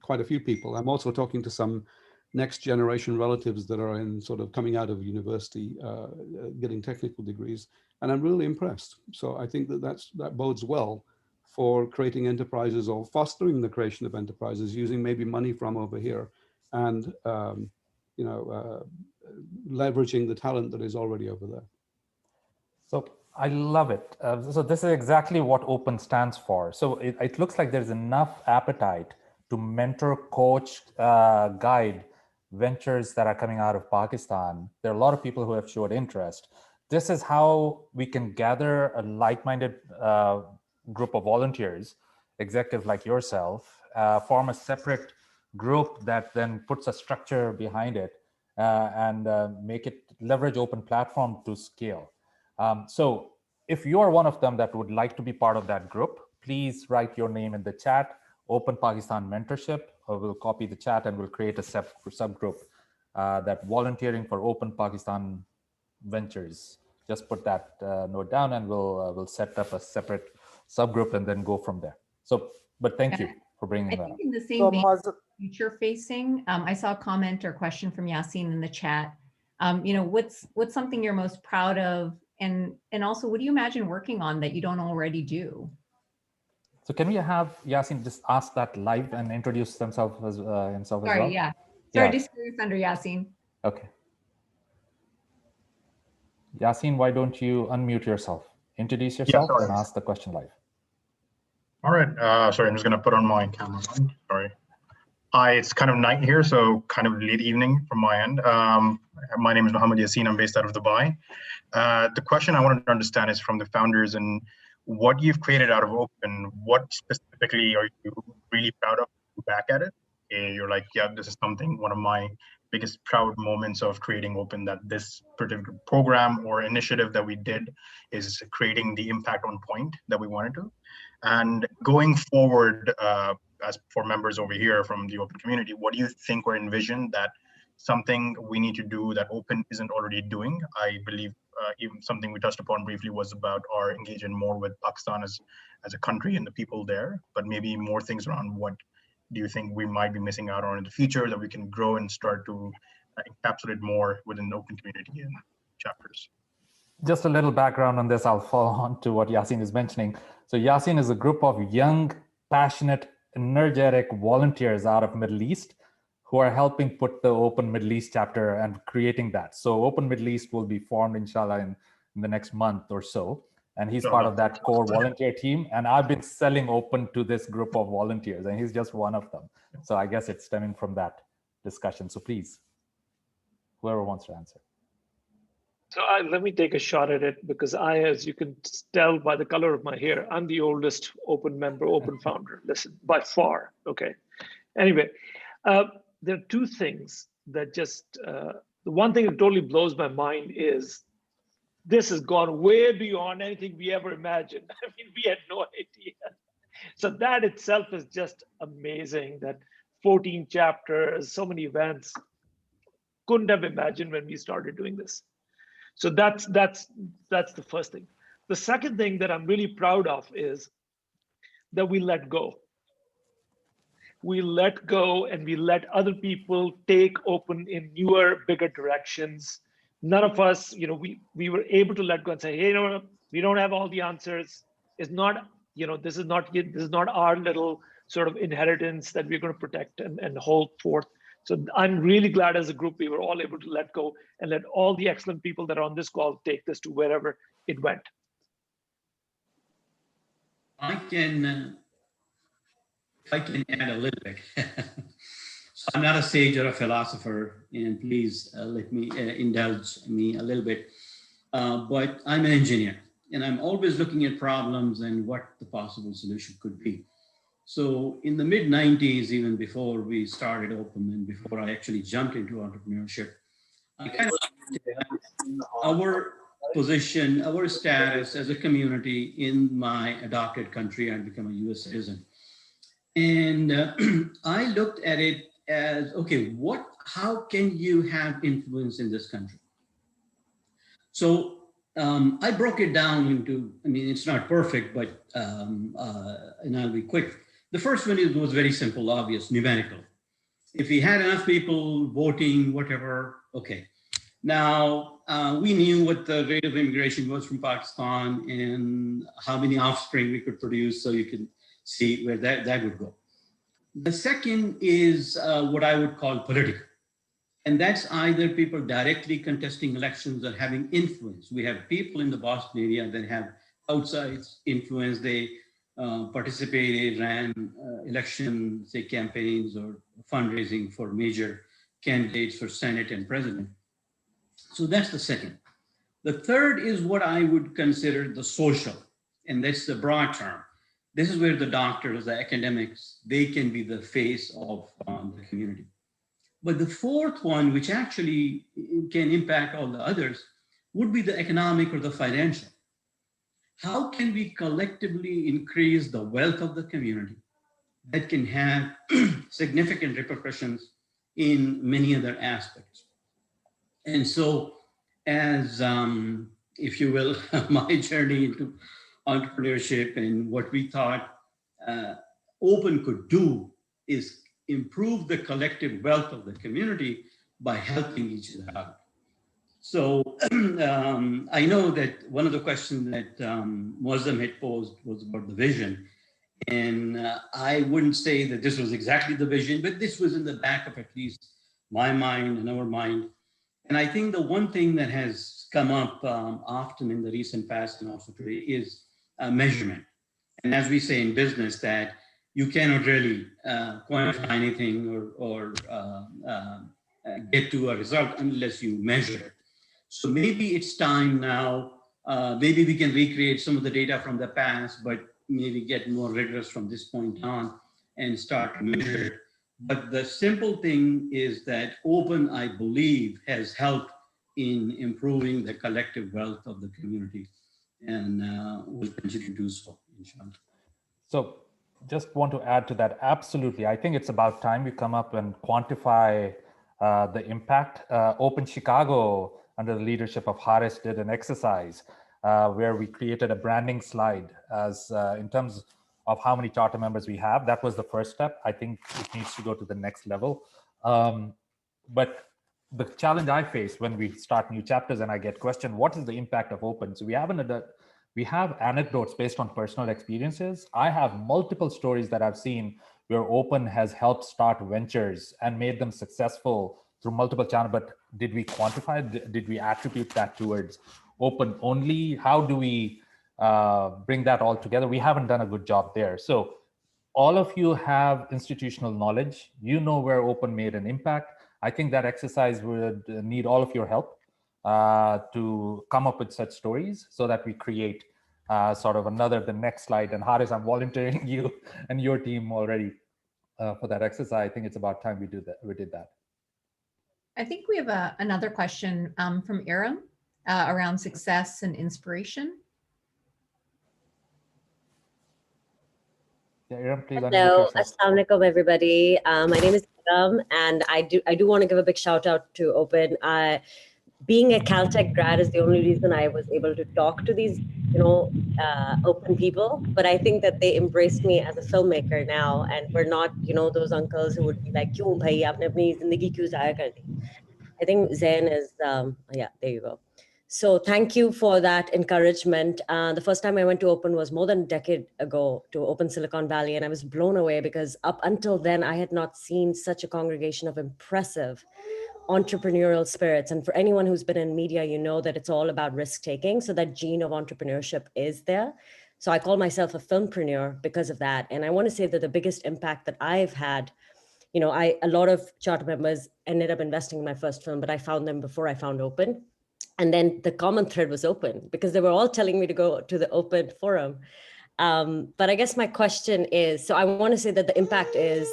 quite a few people. I'm also talking to some next generation relatives that are in sort of coming out of university, getting technical degrees, and I'm really impressed. So I think that bodes well for creating enterprises or fostering the creation of enterprises using maybe money from over here and you know, leveraging the talent that is already over there. So I love it. So this is exactly what Open stands for. So it looks like there's enough appetite to mentor, coach, guide ventures that are coming out of Pakistan. There are a lot of people who have showed interest. This is how we can gather a like-minded group of volunteers, executives like yourself, form a separate group that then puts a structure behind it and make it leverage Open platform to scale. So if you're one of them that would like to be part of that group, please write your name in the chat, Open Pakistan Mentorship, or we'll copy the chat and we'll create a subgroup that volunteering for Open Pakistan Ventures. Just put that note down and we'll set up a separate subgroup and then go from there. So, but thank you for bringing that up. In the same vein, future facing, I saw a comment or question from Yasin in the chat. You know, what's something you're most proud of? And also, what do you imagine working on that you don't already do? So can we have Yasin just ask that live and introduce himself as well? Sorry, yeah. Sorry to steer us under, Yasin. Okay. Yasin, why don't you unmute yourself? Introduce yourself and ask the question live. All right. Sorry, I'm just going to put on my camera. Sorry. Hi, it's kind of night here, so kind of late evening from my end. My name is Mohammed Yasin. I'm based out of Dubai. The question I wanted to understand is from the founders and what you've created out of Open, what specifically are you really proud of back at it? You're like, yeah, this is something, one of my biggest proud moments of creating Open, that this particular program or initiative that we did is creating the impact on point that we wanted to. And going forward, as for members over here from the Open community, what do you think or envision that something we need to do that Open isn't already doing. I believe even something we touched upon briefly was about our engagement more with Pakistan as a country and the people there, but maybe more things around what do you think we might be missing out on in the future that we can grow and start to encapsulate more within the Open community and chapters. Just a little background on this, I'll follow on to what Yasin is mentioning. So Yasin is a group of young, passionate, energetic volunteers out of Middle East who are helping put the Open Middle East chapter and creating that. So Open Middle East will be formed, inshallah, in the next month or so. And he's part of that core volunteer team. And I've been selling Open to this group of volunteers, and he's just one of them. So I guess it's stemming from that discussion. So please, whoever wants to answer. So let me take a shot at it, because as you can tell by the color of my hair, I'm the oldest Open member, Open founder. Listen, by far. Okay. Anyway, there are two things that just, the one thing that totally blows my mind is this has gone way beyond anything we ever imagined. I mean, we had no idea. So that itself is just amazing, that 14 chapters, so many events. Couldn't have imagined when we started doing this. So that's the first thing. The second thing that I'm really proud of is that we let go. We let go and we let other people take Open in newer, bigger directions. None of us, we were able to let go and say, hey, we don't have all the answers. It's not, this is not our little sort of inheritance that we're going to protect and hold forth. So I'm really glad as a group, we were all able to let go and let all the excellent people that are on this call take this to wherever it went. I can add a little bit. So I'm not a sage or a philosopher, and please let me indulge me a little bit. But I'm an engineer, and I'm always looking at problems and what the possible solution could be. So in the mid 90s, even before we started Open and before I actually jumped into entrepreneurship, I kind of our position, our status as a community in my adopted country. I'd become a US citizen. And I looked at it as, okay, how can you have influence in this country? So I broke it down into, I mean, it's not perfect, but, and I'll be quick. The first one was very simple, obvious, numerical. If we had enough people voting, whatever, okay. Now, we knew what the rate of immigration was from Pakistan and how many offspring we could produce, so you can see where that would go. The second is what I would call political. And that's either people directly contesting elections or having influence. We have people in the Boston area that have outside influence. They participated, ran election, say, campaigns or fundraising for major candidates for Senate and president. So that's the second. The third is what I would consider the social, and that's the broad term. This is where the doctors, the academics, they can be the face of the community. But the fourth one, which actually can impact all the others, would be the economic or the financial. How can we collectively increase the wealth of the community that can have significant repercussions in many other aspects? And so as, if you will, my journey into entrepreneurship and what we thought Open could do is improve the collective wealth of the community by helping each other out. So I know that one of the questions that Muazzam had posed was about the vision. And I wouldn't say that this was exactly the vision, but this was in the back of at least my mind and our mind. And I think the one thing that has come up often in the recent past and also today is measurement. And as we say in business, that you cannot really quantify anything or get to a result unless you measure it. So maybe it's time now, maybe we can recreate some of the data from the past, but maybe get more rigorous from this point on and start to measure it. But the simple thing is that Open, I believe, has helped in improving the collective wealth of the community, and will continue to do so, inshallah. So just want to add to that, absolutely. I think it's about time we come up and quantify the impact. Open Chicago, under the leadership of Haris, did an exercise where we created a branding slide as in terms of how many charter members we have. That was the first step. I think it needs to go to the next level. But the challenge I face when we start new chapters and I get questioned, what is the impact of Open? So we have anecdotes based on personal experiences. I have multiple stories that I've seen where Open has helped start ventures and made them successful through multiple channels. But did we quantify? Did we attribute that towards Open only? How do we bring that all together? We haven't done a good job there. So all of you have institutional knowledge. You know where Open made an impact. I think that exercise would need all of your help to come up with such stories so that we create sort of the next slide. And Haris, I'm volunteering you and your team already for that exercise. I think it's about time we did that. I think we have another question from Aram around success and inspiration. Yeah, Aram, please unmute Hello, yourself. Assalamu alaikum, everybody. My name is Aram, and I do want to give a big shout out to Open. Being a Caltech grad is the only reason I was able to talk to these, Open people. But I think that they embraced me as a filmmaker now, and we're not, those uncles who would be like, "Kyun bhai, aapne apni zindagi kyun zaya kar di?" I think Zain is, yeah, there you go. So thank you for that encouragement. The first time I went to Open was more than a decade ago, to Open Silicon Valley, and I was blown away because up until then, I had not seen such a congregation of impressive entrepreneurial spirits. And for anyone who's been in media, you know that it's all about risk-taking. So that gene of entrepreneurship is there. So I call myself a filmpreneur because of that. And I want to say that the biggest impact that I've had, a lot of charter members ended up investing in my first film, but I found them before I found Open. And then the common thread was Open because they were all telling me to go to the Open forum. But I guess my question is, so I want to say that the impact is,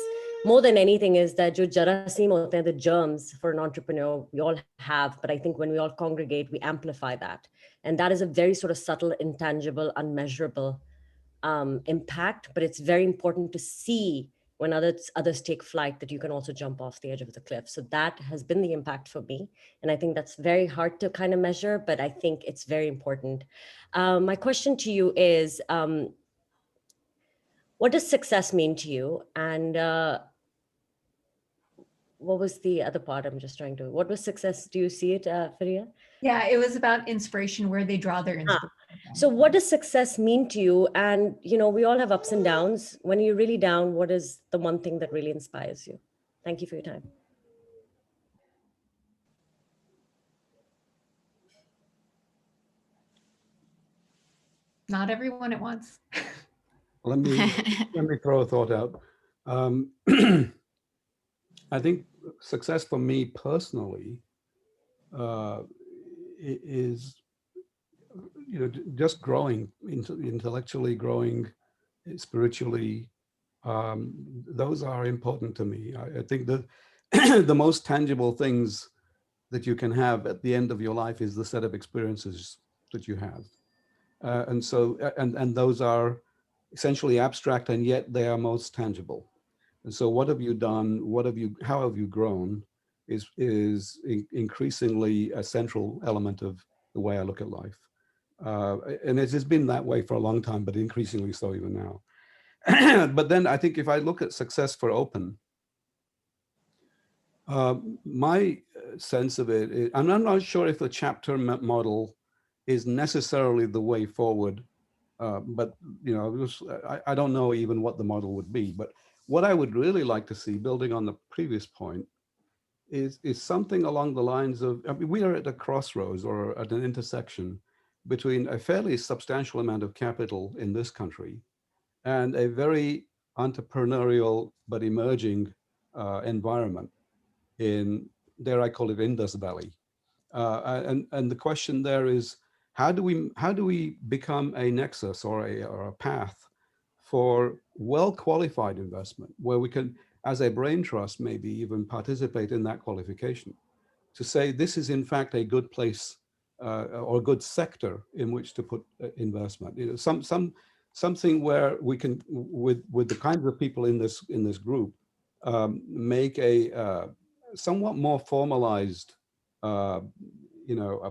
more than anything, is that jo jarasim hote hain, the germs for an entrepreneur, we all have. But I think when we all congregate, we amplify that. And that is a very sort of subtle, intangible, unmeasurable impact. But it's very important to see when others take flight, that you can also jump off the edge of the cliff. So that has been the impact for me. And I think that's very hard to kind of measure, but I think it's very important. My question to you is, what does success mean to you? And what was the other part? I'm just trying to, what was success? Do you see it, Faria? Yeah, it was about inspiration, where they draw their inspiration. So what does success mean to you? And, we all have ups and downs. When you're really down, what is the one thing that really inspires you? Thank you for your time. Not everyone at once. Let me throw a thought out. I think success for me personally is, just growing, intellectually growing, spiritually. Those are important to me. I think that the most tangible things that you can have at the end of your life is the set of experiences that you have. And so, and those are essentially abstract, and yet they are most tangible. And so what have you done? How have you grown is increasingly a central element of the way I look at life. And it has been that way for a long time, but increasingly so even now. But then I think if I look at success for Open, my sense of it is, I'm not sure if the chapter model is necessarily the way forward, but I don't know even what the model would be. But what I would really like to see, building on the previous point, is something along the lines of, we are at a crossroads or at an intersection between a fairly substantial amount of capital in this country and a very entrepreneurial but emerging environment in, dare I call it, Indus Valley. And the question there is, how do we become a nexus or a path for well-qualified investment, where we can, as a brain trust, maybe even participate in that qualification, to say this is in fact a good place or a good sector in which to put investment. Something where we can, with the kinds of people in this group, make a somewhat more formalized, a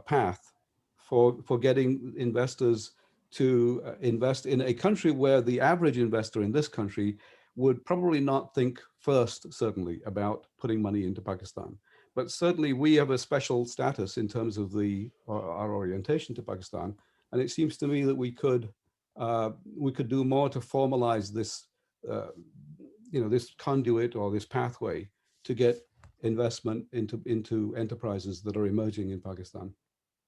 path for getting investors to invest in a country where the average investor in this country would probably not think first, certainly, about putting money into Pakistan. But certainly we have a special status in terms of our orientation to Pakistan. And it seems to me that we could do more to formalize this, this conduit or this pathway to get investment into enterprises that are emerging in Pakistan.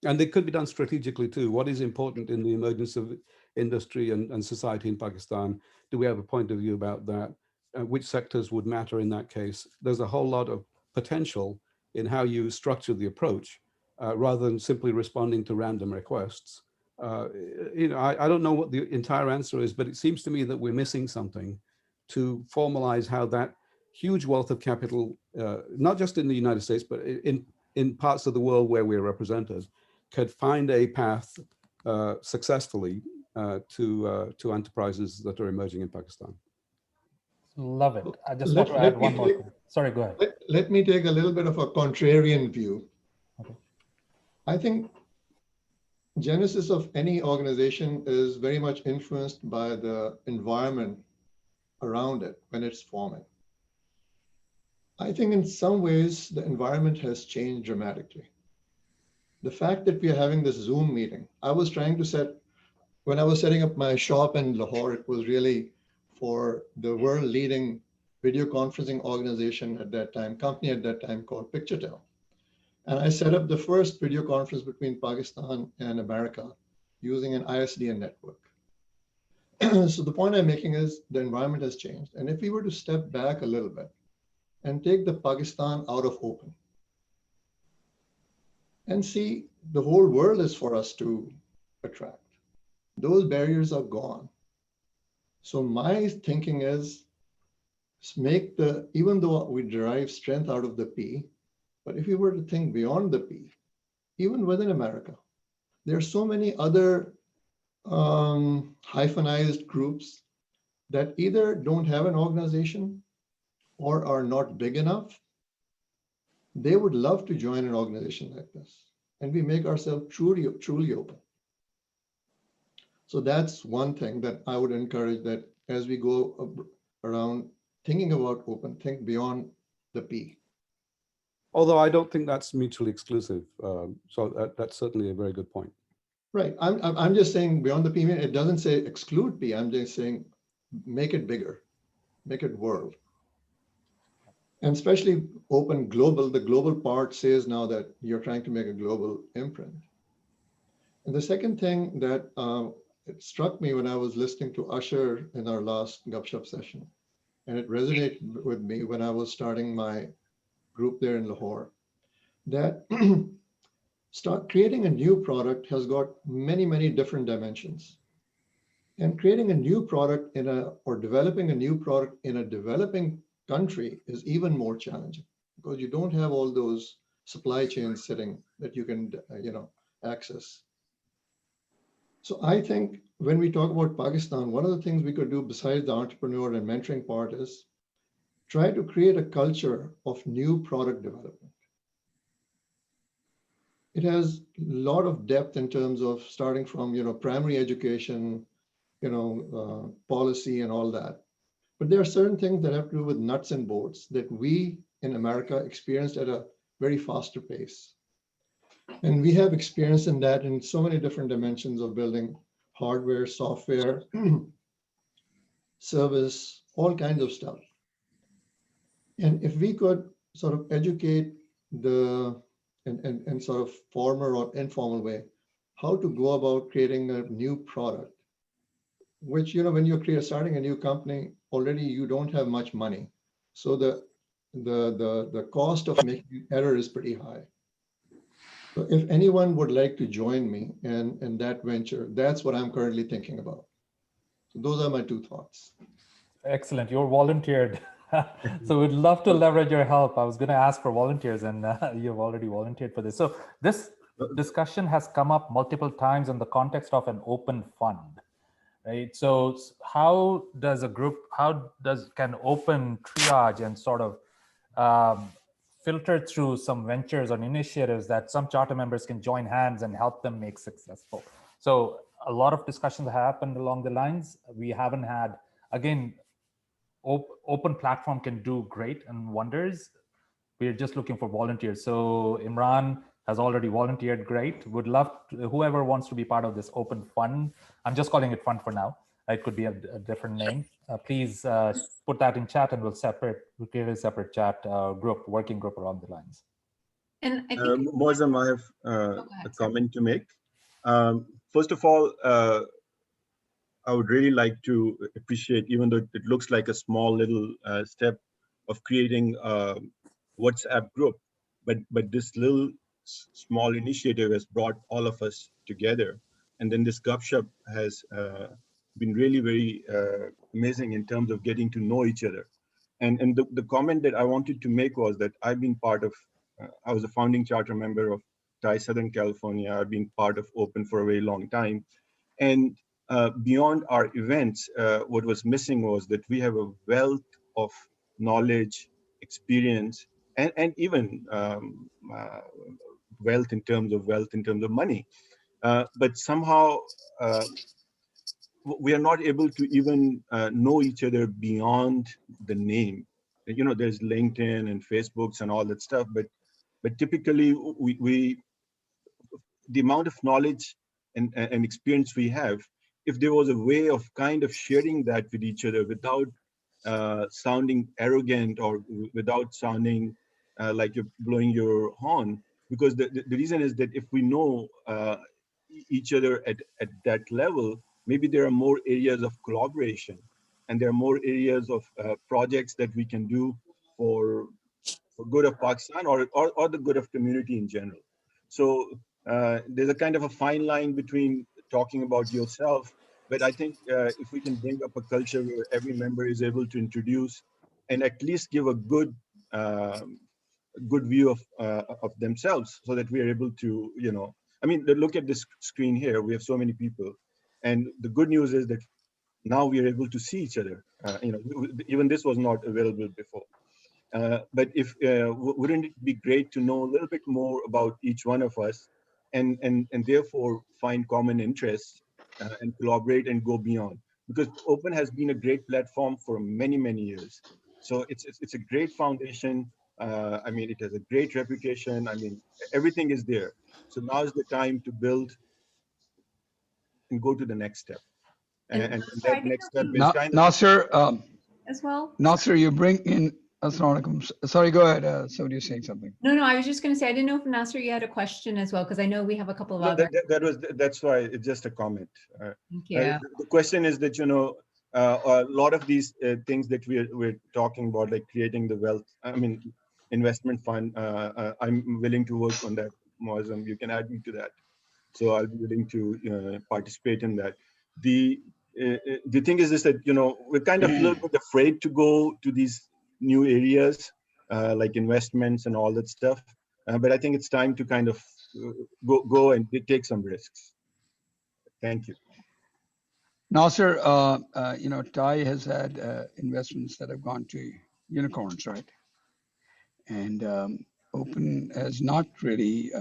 And it could be done strategically too. What is important in the emergence of industry and society in Pakistan? Do we have a point of view about that? Which sectors would matter in that case? There's a whole lot of potential in how you structure the approach rather than simply responding to random requests. I don't know what the entire answer is, but it seems to me that we're missing something to formalize how that huge wealth of capital, not just in the United States, but in parts of the world where we're represented, could find a path successfully to enterprises that are emerging in Pakistan. Love it. I just want to add one more thing. Sorry, go ahead. Let me take a little bit of a contrarian view. Okay. I think genesis of any organization is very much influenced by the environment around it when it's forming. I think in some ways the environment has changed dramatically. The fact that we are having this Zoom meeting, when I was setting up my shop in Lahore, it was really for the world leading video conferencing organization at that time, company at that time called PictureTel. And I set up the first video conference between Pakistan and America using an ISDN network. So the point I'm making is the environment has changed. And if we were to step back a little bit and take the Pakistan out of open and see the whole world is for us to attract, those barriers are gone. So my thinking is even though we derive strength out of the P, but if we were to think beyond the P, even within America, there are so many other hyphenized groups that either don't have an organization or are not big enough. They would love to join an organization like this, and we make ourselves truly open. So that's one thing that I would encourage, that as we go around thinking about open, think beyond the P. Although I don't think that's mutually exclusive. So that's certainly a very good point. Right. I'm just saying beyond the P, it doesn't say exclude P. I'm just saying make it bigger, make it world. And especially open global, the global part says now that you're trying to make a global imprint. And the second thing that it struck me when I was listening to Usher in our last Gupshup session, and it resonated with me when I was starting my group there in Lahore, that creating a new product has got many, many different dimensions. And creating a new product or developing a new product in a developing country is even more challenging because you don't have all those supply chains sitting that you can, access. So I think when we talk about Pakistan, one of the things we could do besides the entrepreneur and mentoring part is try to create a culture of new product development. It has a lot of depth in terms of starting from, primary education, policy and all that. But there are certain things that have to do with nuts and bolts that we in America experienced at a very faster pace. And we have experience in that in so many different dimensions of building hardware, software, service, all kinds of stuff. And if we could sort of educate in sort of formal or informal way, how to go about creating a new product, which, when you're starting a new company, already you don't have much money. So the cost of making error is pretty high. So if anyone would like to join me in that venture, that's what I'm currently thinking about. So those are my two thoughts. Excellent. You're volunteered. So we'd love to leverage your help. I was going to ask for volunteers and you've already volunteered for this. So this discussion has come up multiple times in the context of an open fund, right? So how does can open triage and sort of filter through some ventures or initiatives that some charter members can join hands and help them make successful. So a lot of discussions have happened along the lines. We haven't had, again, open platform can do great and wonders. We're just looking for volunteers. So Imran has already volunteered. Great. Would love whoever wants to be part of this open fund. I'm just calling it fund for now. It could be a different name. Please put that in chat, and we'll create a separate chat group, working group around the lines. And I think Mozam, I have a comment to make. First of all, I would really like to appreciate, even though it looks like a small little step of creating a WhatsApp group, but this little small initiative has brought all of us together. And then this Gupshup has been really very amazing in terms of getting to know each other. And the comment that I wanted to make was that I've been part of, I was a founding charter member of TIE Southern California. I've been part of Open for a very long time. And beyond our events, what was missing was that we have a wealth of knowledge, experience, and even wealth in terms of money. But somehow we are not able to even know each other beyond the name. You know, there's LinkedIn and Facebooks and all that stuff, but typically the amount of knowledge and experience we have, if there was a way of kind of sharing that with each other without sounding arrogant or without sounding like you're blowing your horn, because the reason is that if we know each other at that level, maybe there are more areas of collaboration, and there are more areas of projects that we can do for good of Pakistan or the good of community in general. So there's a kind of a fine line between talking about yourself, but I think if we can bring up a culture where every member is able to introduce and at least give a good view of themselves, so that we are able to, you know, I mean, look at this screen here. We have so many people, and the good news is that now we are able to see each other. You know, even this was not available before. But if wouldn't it be great to know a little bit more about each one of us, and therefore find common interests and collaborate and go beyond? Because Open has been a great platform for many years. So it's a great foundation. I mean, it has a great reputation. I mean, everything is there. So now is the time to build and go to the next step. And that next step is kind of Nasser, as well. Nasser, you bring in. Sorry, go ahead. Somebody was saying something. No, I was just going to say, I didn't know if Nasser, you had a question as well, because I know we have a couple of other. That's why it's just a comment. Thank you. The question is that, you know, a lot of these things that we're talking about, like creating the wealth, I mean, investment fund, I'm willing to work on that, Moazam. You can add me to that. So I'll be willing to participate in that. The thing is this, that, you know, we're kind of a little bit afraid to go to these new areas like investments and all that stuff. But I think it's time to kind of go and take some risks. Thank you. Nasser, you know, TIE has had investments that have gone to unicorns, right? And Open has not really.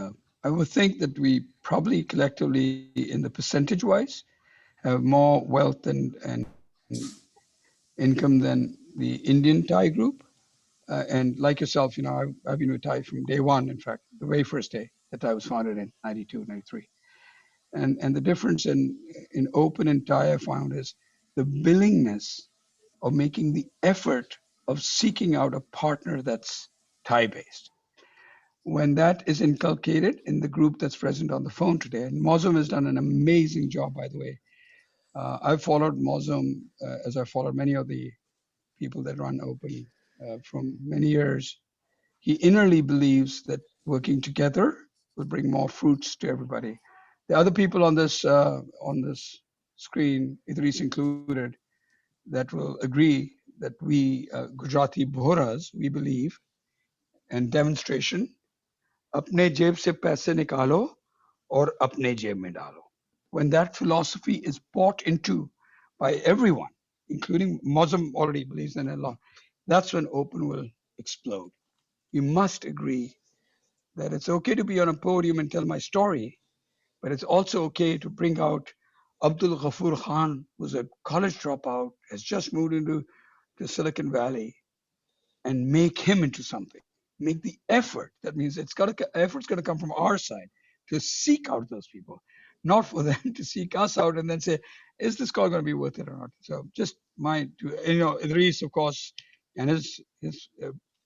I would think that we probably collectively, in the percentage-wise, have more wealth and income than the Indian TIE group. And like yourself, you know, I've been with TIE from day one. In fact, the very first day that I was founded in 92, 93. And the difference in Open and TIE I found is the willingness of making the effort of seeking out a partner that's TIE-based. When that is inculcated in the group that's present on the phone today, and Mozam has done an amazing job, by the way. I've followed Mozam as I followed many of the people that run Open from many years. He innerly believes that working together will bring more fruits to everybody. The other people on this screen, Idris included, that will agree that we Gujarati Bohras, we believe, and demonstration, apne jeb se paise nikalo or apne jeb mein dalo. When that philosophy is bought into by everyone, including Muslim already believes in Allah, that's when Open will explode. we must agree that it's okay to be on a podium and tell my story, but it's also okay to bring out Abdul Ghaffur Khan, who's a college dropout, has just moved into the Silicon Valley, and make him into something. Make the effort. That means effort's got to come from our side to seek out those people, not for them to seek us out and then say, is this call going to be worth it or not? So just Idris, of course, and his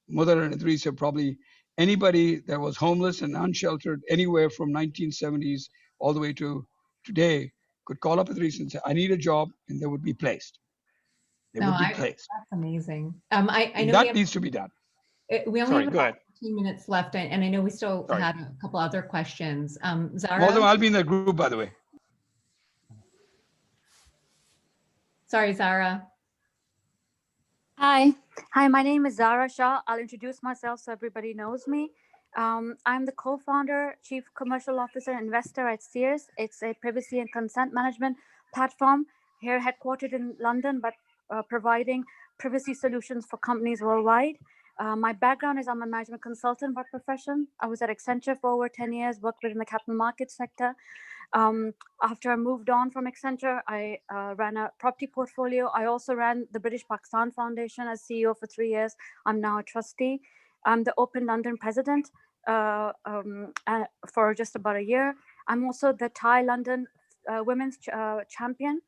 mother and Idris have probably, anybody that was homeless and unsheltered anywhere from 1970s all the way to today could call up Idris and say, I need a job, and they would be placed. They would be placed. That's amazing. I know that needs to be done. We only Sorry, have go about ahead. 15 minutes left, and I know we still Sorry. had a couple other questions. Zara? Although I'll be in that group, by the way. Sorry, Zara. Hi, my name is Zara Shah. I'll introduce myself so everybody knows me. I'm the co-founder, chief commercial officer, investor at Sears. It's a privacy and consent management platform here headquartered in London, but providing privacy solutions for companies worldwide. My background is I'm a management consultant by profession. I was at Accenture for over 10 years, worked within the capital markets sector. After I moved on from Accenture, I ran a property portfolio. I also ran the British Pakistan Foundation as CEO for 3 years. I'm now a trustee. I'm the Open London president for just about a year. I'm also the Thai London women's champion.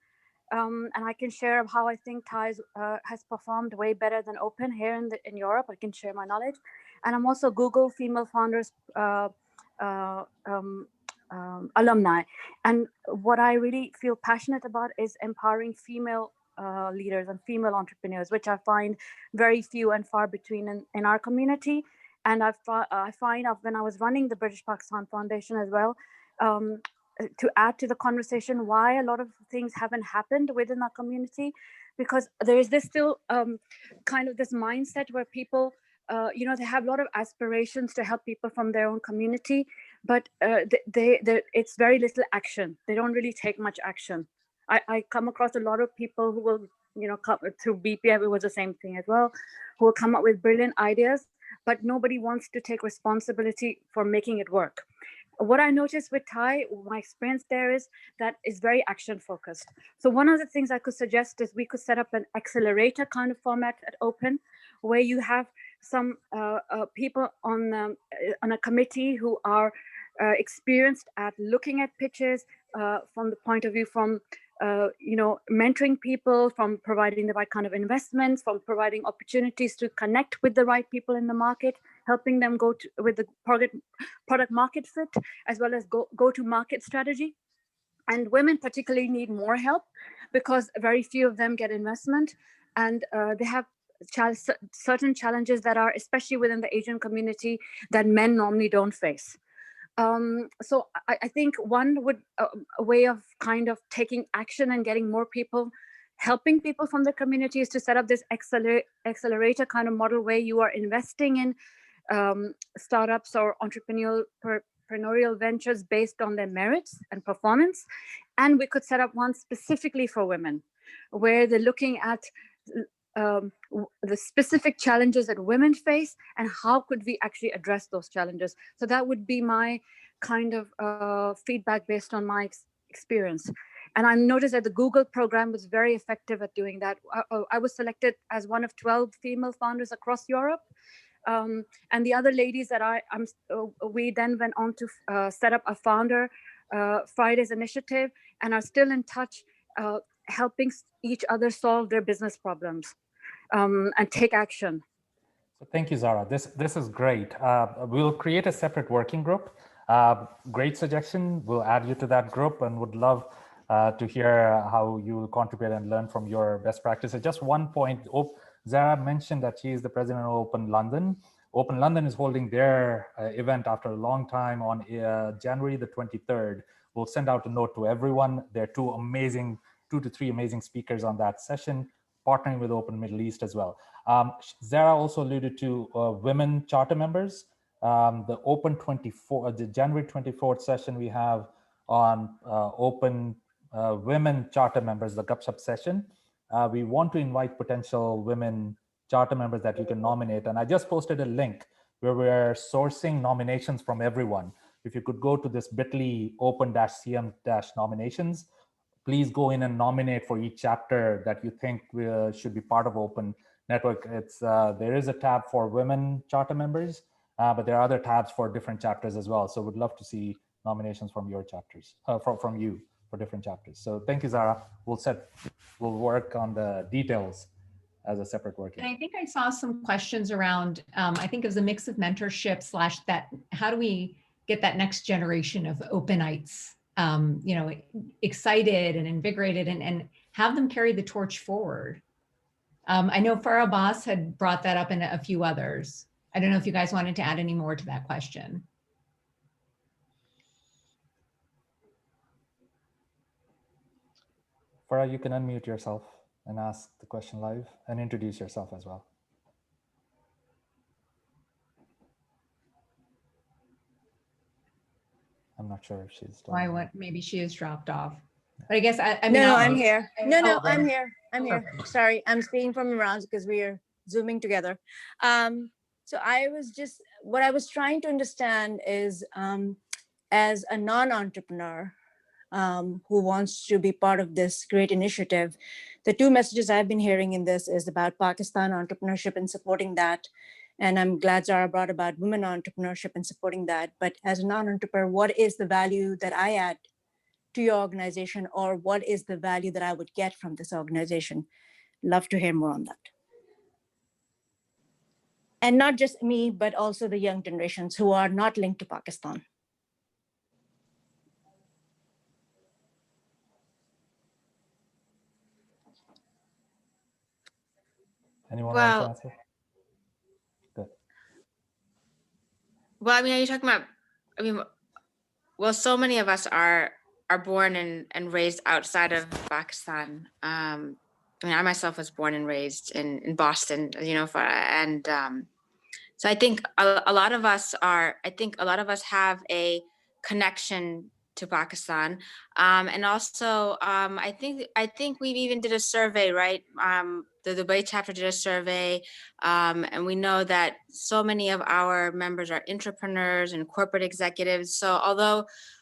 And I can share how I think Thai has performed way better than Open here in Europe. I can share my knowledge. And I'm also Google Female Founders alumni. And what I really feel passionate about is empowering female leaders and female entrepreneurs, which I find very few and far between in our community. And I find when I was running the British Pakistan Foundation as well, to add to the conversation why a lot of things haven't happened within our community, because there is this still kind of this mindset where people, they have a lot of aspirations to help people from their own community, but it's very little action. They don't really take much action. I come across a lot of people who will, come through BPI, it was the same thing as well, who will come up with brilliant ideas, but nobody wants to take responsibility for making it work. What I noticed with Thai, my experience there is that it's very action focused. So one of the things I could suggest is we could set up an accelerator kind of format at Open, where you have some people on a committee who are experienced at looking at pitches from the point of view from mentoring people, from providing the right kind of investments, from providing opportunities to connect with the right people in the market, helping them with the product market fit, as well as go to market strategy. And women particularly need more help because very few of them get investment, and they have certain challenges that are, especially within the Asian community, that men normally don't face. So I think a way of kind of taking action and getting more people, helping people from the community, is to set up this accelerator kind of model where you are investing in startups or entrepreneurial ventures based on their merits and performance. And we could set up one specifically for women, where they're looking at the specific challenges that women face and how could we actually address those challenges. So that would be my kind of feedback based on my experience. And I noticed that the Google program was very effective at doing that. I was selected as one of 12 female founders across Europe. And the other ladies that we then went on to set up a Founder Fridays initiative, and are still in touch, helping each other solve their business problems and take action. So thank you, Zara. This is great. We'll create a separate working group. Great suggestion. We'll add you to that group and would love to hear how you will contribute and learn from your best practices. Just one point. Zara mentioned that she is the president of Open London. Open London is holding their event after a long time on January the 23rd. We'll send out a note to everyone. There are two to three amazing speakers on that session, partnering with Open Middle East as well. Zara also alluded to women charter members. The the January 24th session we have on Open women charter members, the Gupshup session. We want to invite potential women charter members that you can nominate. And I just posted a link where we're sourcing nominations from everyone. If you could go to this bit.ly open-cm-nominations, please go in and nominate for each chapter that you think should be part of Open Network. There is a tab for women charter members, but there are other tabs for different chapters as well. So we'd love to see nominations from your chapters, from you for different chapters. So thank you, Zara. We'll work on the details as a separate working. And I think I saw some questions around, I think it was a mix of mentorship / that, how do we get that next generation of Openites, excited and invigorated and have them carry the torch forward. I know Farah Abbas had brought that up and a few others. I don't know if you guys wanted to add any more to that question. Farah, you can unmute yourself and ask the question live and introduce yourself as well. I'm not sure if she's still. Maybe she has dropped off. But I guess I mean. No, I'm here. No, I'm here. I'm here. Sorry, I'm speaking from Imran because we are Zooming together. So what I was trying to understand is, as a non-entrepreneur who wants to be part of this great initiative, the two messages I've been hearing in this is about Pakistan entrepreneurship and supporting that. And I'm glad Zara brought about women entrepreneurship and supporting that. But as a non-entrepreneur, what is the value that I add to your organization, or what is the value that I would get from this organization? Love to hear more on that. And not just me, but also the young generations who are not linked to Pakistan. Anyone want to answer? Good. Well, I mean, are you talking about, well, so many of us are born and raised outside of Pakistan. I myself was born and raised in Boston, so I think a lot of us have a connection to Pakistan. And also, I think we even did a survey, right? The Dubai chapter did a survey, and we know that so many of our members are entrepreneurs and corporate executives. So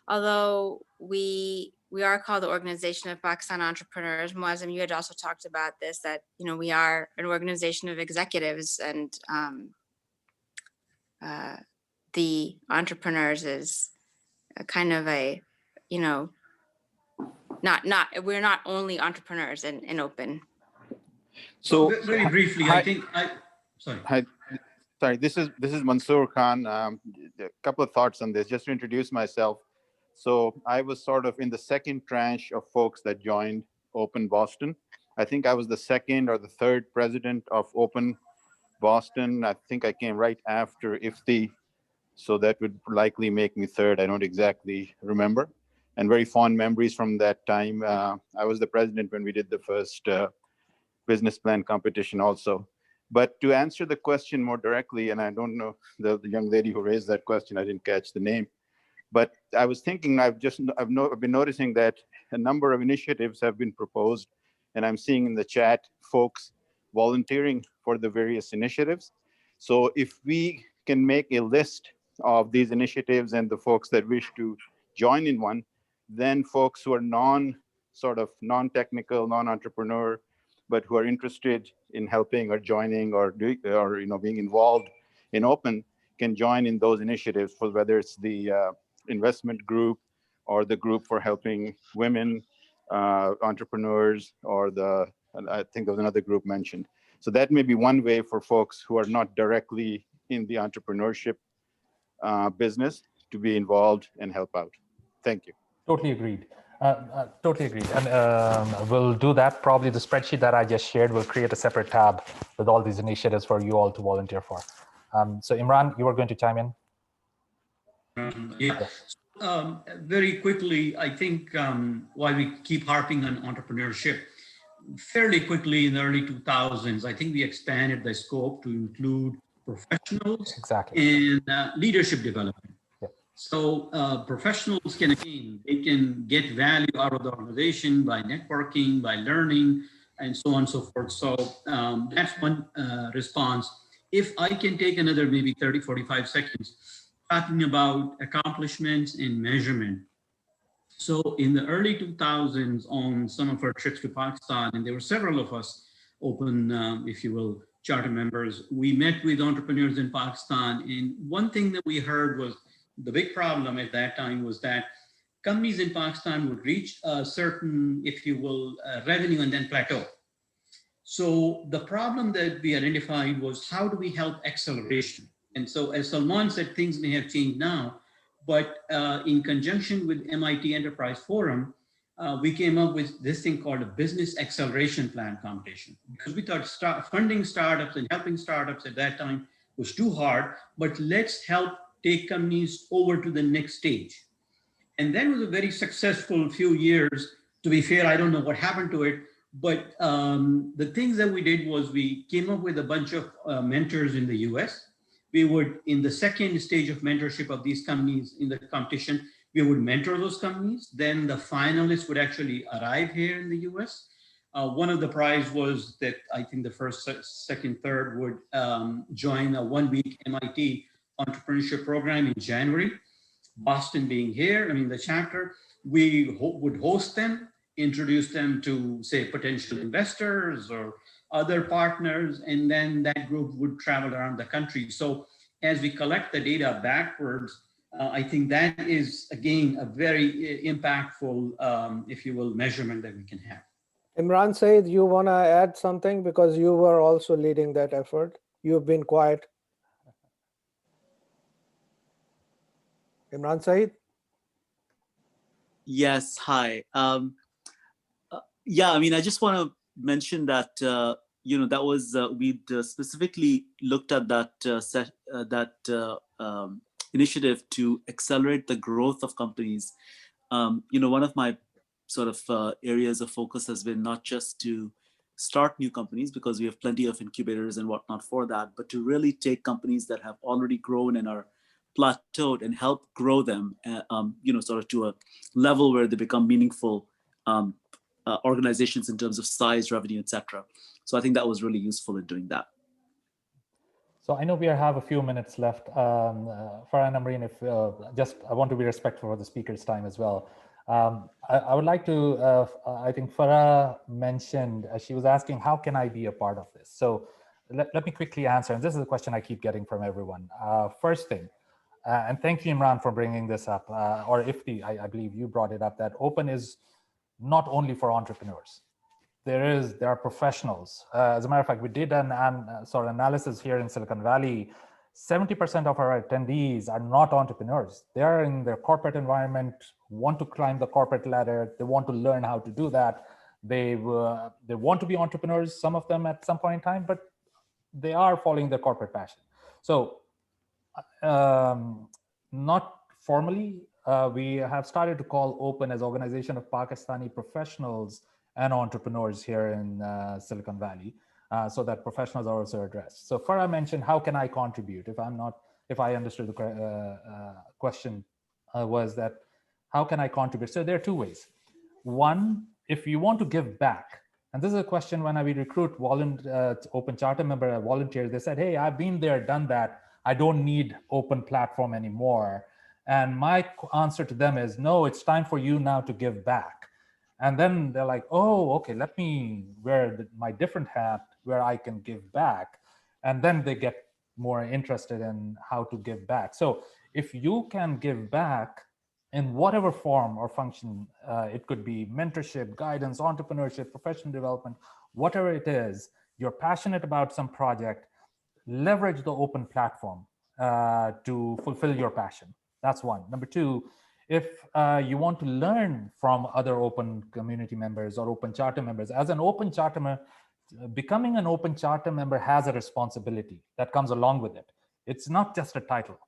although we are called the Organization of Pakistan Entrepreneurs, Muazzam, you had also talked about this, that, we are an organization of executives, and the entrepreneurs is a kind of a, we're not only entrepreneurs in Open. So very briefly, Sorry, this is Mansoor Khan. A couple of thoughts on this, just to introduce myself. So I was sort of in the second tranche of folks that joined Open Boston. I think I was the second or the third president of Open Boston. I think I came right after IFTI. So that would likely make me third. I don't exactly remember. And very fond memories from that time. I was the president when we did the first business plan competition also. But to answer the question more directly, and I don't know the young lady who raised that question, I didn't catch the name. But I was thinking, I've been noticing that a number of initiatives have been proposed, and I'm seeing in the chat folks volunteering for the various initiatives. So if we can make a list of these initiatives and the folks that wish to join in one, then folks who are non-technical, non-entrepreneur, but who are interested in helping or joining or being involved in Open can join in those initiatives, for whether it's the investment group or the group for helping women entrepreneurs, or I think there was another group mentioned. So that may be one way for folks who are not directly in the entrepreneurship business to be involved and help out. Thank you. Totally agreed. Totally agreed. And we'll do that. Probably the spreadsheet that I just shared will create a separate tab with all these initiatives for you all to volunteer for. So Imran, you were going to chime in? Very quickly, I think why we keep harping on entrepreneurship, fairly quickly in the early 2000s, I think we expanded the scope to include professionals and leadership development. So professionals they can get value out of the organization by networking, by learning, and so on and so forth. So that's one response. if I can take another maybe 30, 45 seconds talking about accomplishments and measurement. So in the early 2000s, on some of our trips to Pakistan, and there were several of us open, if you will, charter members, we met with entrepreneurs in Pakistan. And one thing that we heard was the big problem at that time was that companies in Pakistan would reach a certain, if you will, revenue and then plateau. So the problem that we identified was how do we help acceleration? And so as Salman said, things may have changed now, but in conjunction with MIT Enterprise Forum, we came up with this thing called a business acceleration plan competition, because we thought funding startups and helping startups at that time was too hard, but let's help take companies over to the next stage. And that was a very successful few years. To be fair, I don't know what happened to it, but the things that we did was we came up with a bunch of mentors in the US. We would, in the second stage of mentorship of these companies in the competition, we would mentor those companies. Then the finalists would actually arrive here in the US. One of the prize was that I think the first, second, third would join a 1-week MIT entrepreneurship program in January. Boston being here, I mean, the chapter, we would host them, introduce them to, say, potential investors or other partners, and then that group would travel around the country. So as we collect the data backwards, I think that is, again, a very impactful, if you will, measurement that we can have. Imran Saeed, you want to add something because you were also leading that effort? You've been quiet. Imran Saeed? Yes, hi. Yeah, I mean, I just want to mention that, you know, that was, we'd specifically looked at that, initiative to accelerate the growth of companies. You know, one of my sort of areas of focus has been not just to start new companies, because we have plenty of incubators and whatnot for that, but to really take companies that have already grown and are plateaued and help grow them, you know, sort of to a level where they become meaningful organizations in terms of size, revenue, etc. So I think that was really useful in doing that. So I know we have a few minutes left. Farah and Amreen, if I want to be respectful of the speaker's time as well. I would like to, I think Farah mentioned, she was asking, how can I be a part of this? So let me quickly answer, and this is a question I keep getting from everyone. First thing, and thank you, Imran, for bringing this up, or Ifti, I believe you brought it up, that open is not only for entrepreneurs. There are professionals. As a matter of fact, we did an sort of analysis here in Silicon Valley. 70% of our attendees are not entrepreneurs. They are in their corporate environment, want to climb the corporate ladder. They want to learn how to do that. They want to be entrepreneurs, some of them at some point in time, but they are following their corporate passion. So not formally, we have started to call open as Organization of Pakistani Professionals and Entrepreneurs here in Silicon Valley, so that professionals are also addressed. So Farah mentioned, how can I contribute? If I understood the question was that, how can I contribute? So there are two ways. One, if you want to give back, and this is a question when we recruit open charter member volunteers, they said, hey, I've been there, done that. I don't need open platform anymore. And my answer to them is, no, it's time for you now to give back. And then they're like, oh, okay, let me wear my different hat where I can give back. And then they get more interested in how to give back. So if you can give back in whatever form or function, it could be mentorship, guidance, entrepreneurship, professional development, whatever it is, you're passionate about some project, leverage the open platform to fulfill your passion. That's one. Number two, if you want to learn from other open community members or open charter members, as an open charter member, becoming an open charter member has a responsibility that comes along with it. It's not just a title,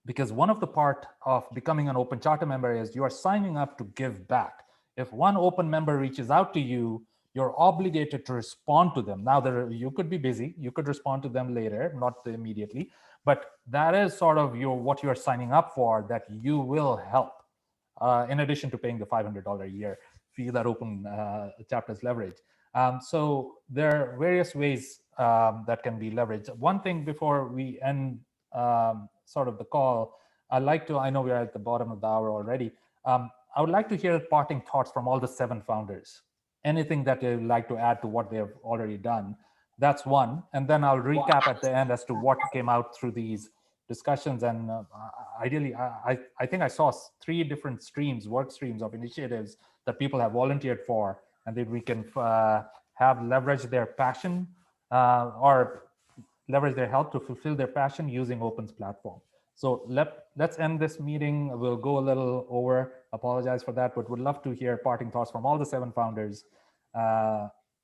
because one of the part of becoming an open charter member is you are signing up to give back. If one open member reaches out to you, you're obligated to respond to them. Now, you could be busy, you could respond to them later, not immediately, but that is sort of what you're signing up for, that you will help. In addition to paying the $500 a year fee that open chapters leverage. So there are various ways that can be leveraged. One thing before we end sort of the call, I'd like to, I know we're at the bottom of the hour already. I would like to hear parting thoughts from all the 7 founders. Anything that they would like to add to what they have already done. That's one. And then I'll recap at the end as to what came out through these discussions. And ideally, I think I saw 3 different streams, work streams of initiatives that people have volunteered for, and that we can have leverage their passion or leverage their help to fulfill their passion using Open's platform. So let's end this meeting. We'll go a little over, apologize for that, but would love to hear parting thoughts from all the 7 founders.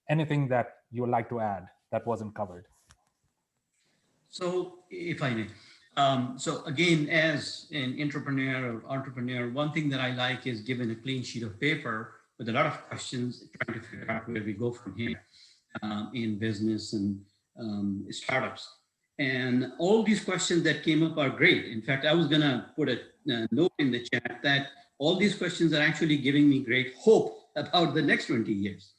Anything that you would like to add that wasn't covered? So if I may, so again, as an entrepreneur, one thing that I like is given a clean sheet of paper with a lot of questions, trying to figure out where we go from here in business and startups. And all these questions that came up are great. In fact, I was gonna put a note in the chat that all these questions are actually giving me great hope about the next 20 years.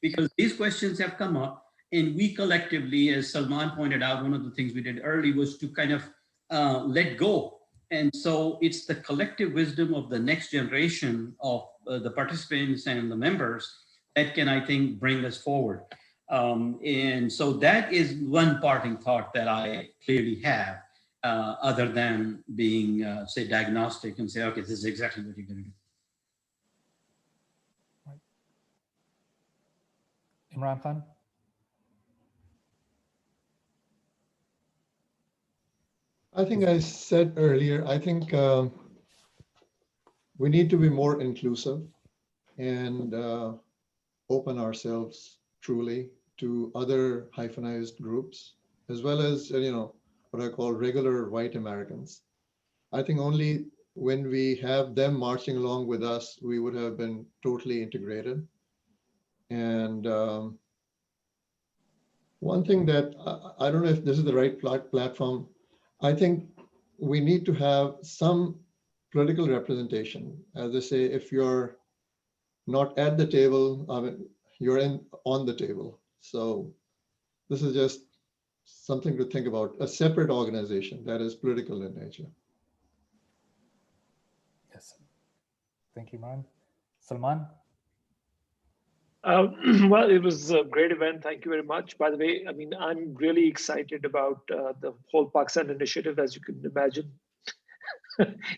Because these questions have come up, and we collectively, as Salman pointed out, one of the things we did early was to kind of let go. And so it's the collective wisdom of the next generation of the participants and the members that can, I think, bring us forward. And so that is one parting thought that I clearly have, other than being, say, diagnostic and say, okay, this is exactly what you're going to do. Imran Khan? I think I said earlier, I think we need to be more inclusive and open ourselves truly to other hyphenized groups, as well as, what I call regular white Americans. I think only when we have them marching along with us, we would have been totally integrated. And one thing that I don't know if this is the right platform, I think we need to have some political representation. As they say, if you're not at the table, I mean, you're on the table. So this is just something to think about, a separate organization that is political in nature. Yes. Thank you, Imran. Salman? Well, it was a great event. Thank you very much. By the way, I mean, I'm really excited about the whole Pakistan initiative, as you can imagine,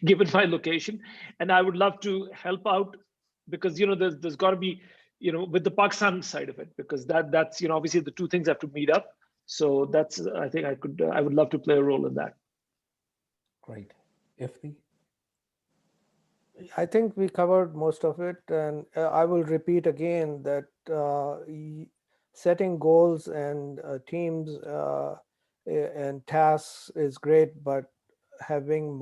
given my location. And I would love to help out because, there's got to be, with the Pakistan side of it, because that's, obviously the 2 things have to meet up. So that's, I think I would love to play a role in that. Great. Ifti? I think we covered most of it, and I will repeat again that setting goals and teams and tasks is great, but having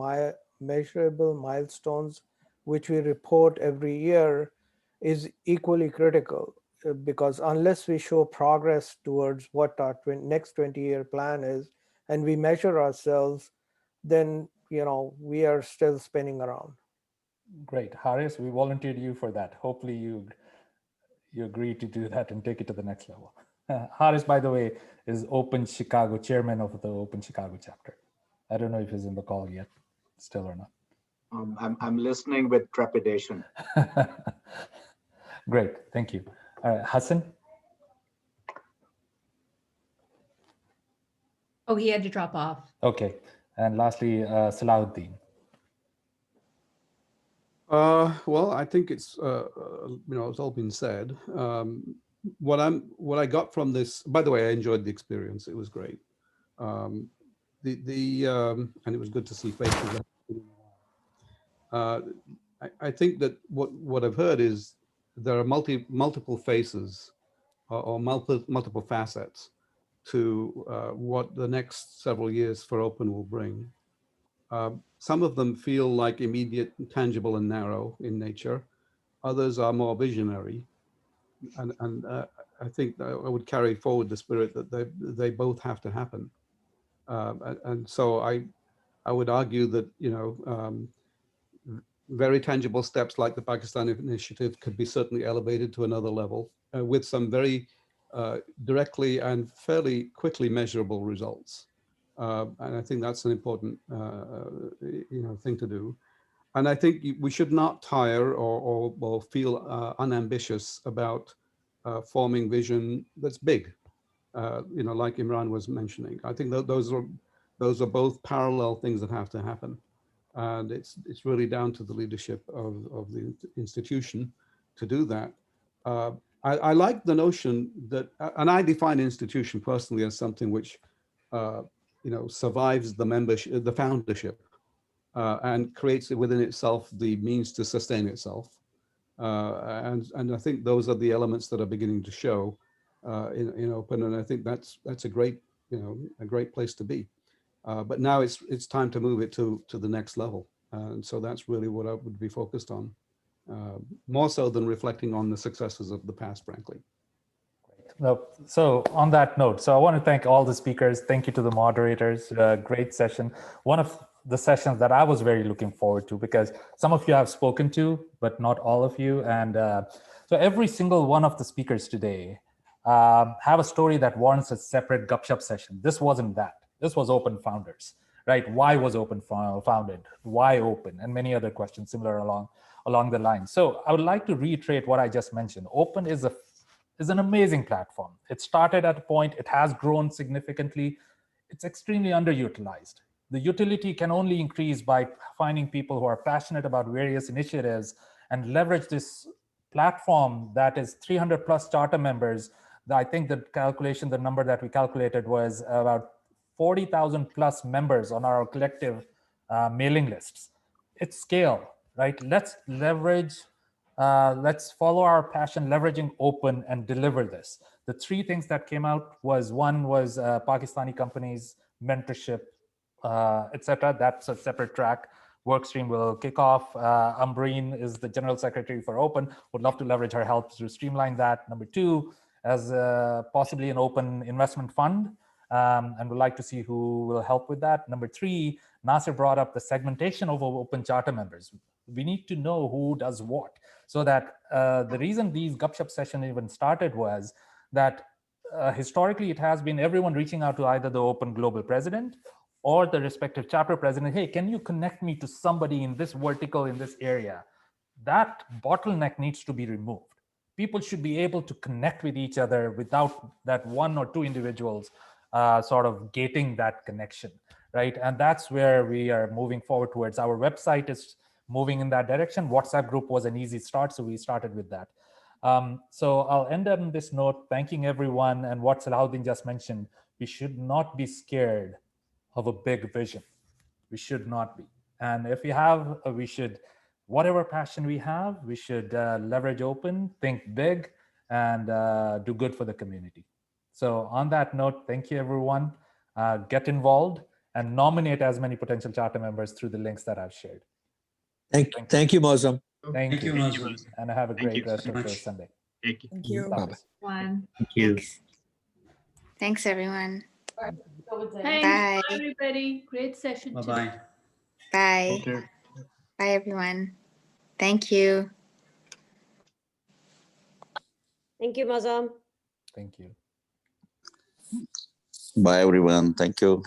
measurable milestones, which we report every year, is equally critical, because unless we show progress towards what our next 20-year plan is, and we measure ourselves, then we are still spinning around. Great. Haris, we volunteered you for that. Hopefully you agree to do that and take it to the next level. Haris, by the way, is Open Chicago, chairman of the Open Chicago chapter. I don't know if he's in the call yet, still or not. I'm listening with trepidation. Great, thank you. Hassan? Oh, he had to drop off. Okay, and lastly, Salahuddin. Well, I think it's it's all been said. What I got from this, by the way, I enjoyed the experience. It was great. And it was good to see faces. I think that what I've heard is there are multiple faces or multiple facets to what the next several years for Open will bring. Some of them feel like immediate, tangible, and narrow in nature. Others are more visionary. And I think I would carry forward the spirit that they both have to happen. And so I would argue that, very tangible steps like the Pakistani Initiative could be certainly elevated to another level with some very directly and fairly quickly measurable results. And I think that's an important thing to do. And I think we should not tire or feel unambitious about forming vision that's big, like Imran was mentioning. I think that those are both parallel things that have to happen. And it's really down to the leadership of the institution to do that. I like the notion that, and I define institution personally as something which, survives the membership, the foundership, and creates within itself the means to sustain itself. And I think those are the elements that are beginning to show in Open, and I think that's a great place to be. But now it's time to move it to the next level, and so that's really what I would be focused on, more so than reflecting on the successes of the past, frankly. No, so on that note, so I want to thank all the speakers. Thank you to the moderators. Great session. One of the sessions that I was very looking forward to, because some of you have spoken to, but not all of you. And so every single one of the speakers today have a story that warrants a separate Gupshup session. This wasn't that. This was Open Founders, right? Why was Open founded? Why Open? And many other questions similar along the line. So I would like to reiterate what I just mentioned. Open is an amazing platform. It started at a point, it has grown significantly. It's extremely underutilized. The utility can only increase by finding people who are passionate about various initiatives and leverage this platform that is 300 plus charter members. I think the number that we calculated was about 40,000 plus members on our collective mailing lists. It's scale, right? Let's leverage, let's follow our passion, leveraging Open and deliver this. The three things that came out was, one was Pakistani companies, mentorship, etc. That's a separate track. Workstream will kick off. Umbreen is the general secretary for Open. Would love to leverage her help to streamline that. Number two, as possibly an Open investment fund, and would like to see who will help with that. Number three, Nasir brought up the segmentation of Open charter members. We need to know who does what, so that the reason these Gupshup sessions even started was that historically it has been everyone reaching out to either the Open global president or the respective chapter president. Hey, can you connect me to somebody in this vertical, in this area? That bottleneck needs to be removed. People should be able to connect with each other without that one or two individuals sort of gating that connection, right? And that's where we are moving forward towards. Our website is moving in that direction. WhatsApp group was an easy start, so we started with that. So I'll end on this note, thanking everyone. And what Salahuddin just mentioned, we should not be scared of a big vision. We should not be. And if we have, we should, whatever passion we have, we should leverage Open, think big, and do good for the community. So on that note, thank you, everyone. Get involved and nominate as many potential charter members through the links that I've shared. Thank you, Mozam. Thank you. And have a great rest of your Sunday. Thank you. Thank you. Bye-bye. Thank you. Thanks, everyone. Thanks, Bye. everybody. Great session. Bye-bye. today. Bye. Thank you. Bye, everyone. Thank you. Thank you, Mozam. Thank you. Bye, everyone. Thank you.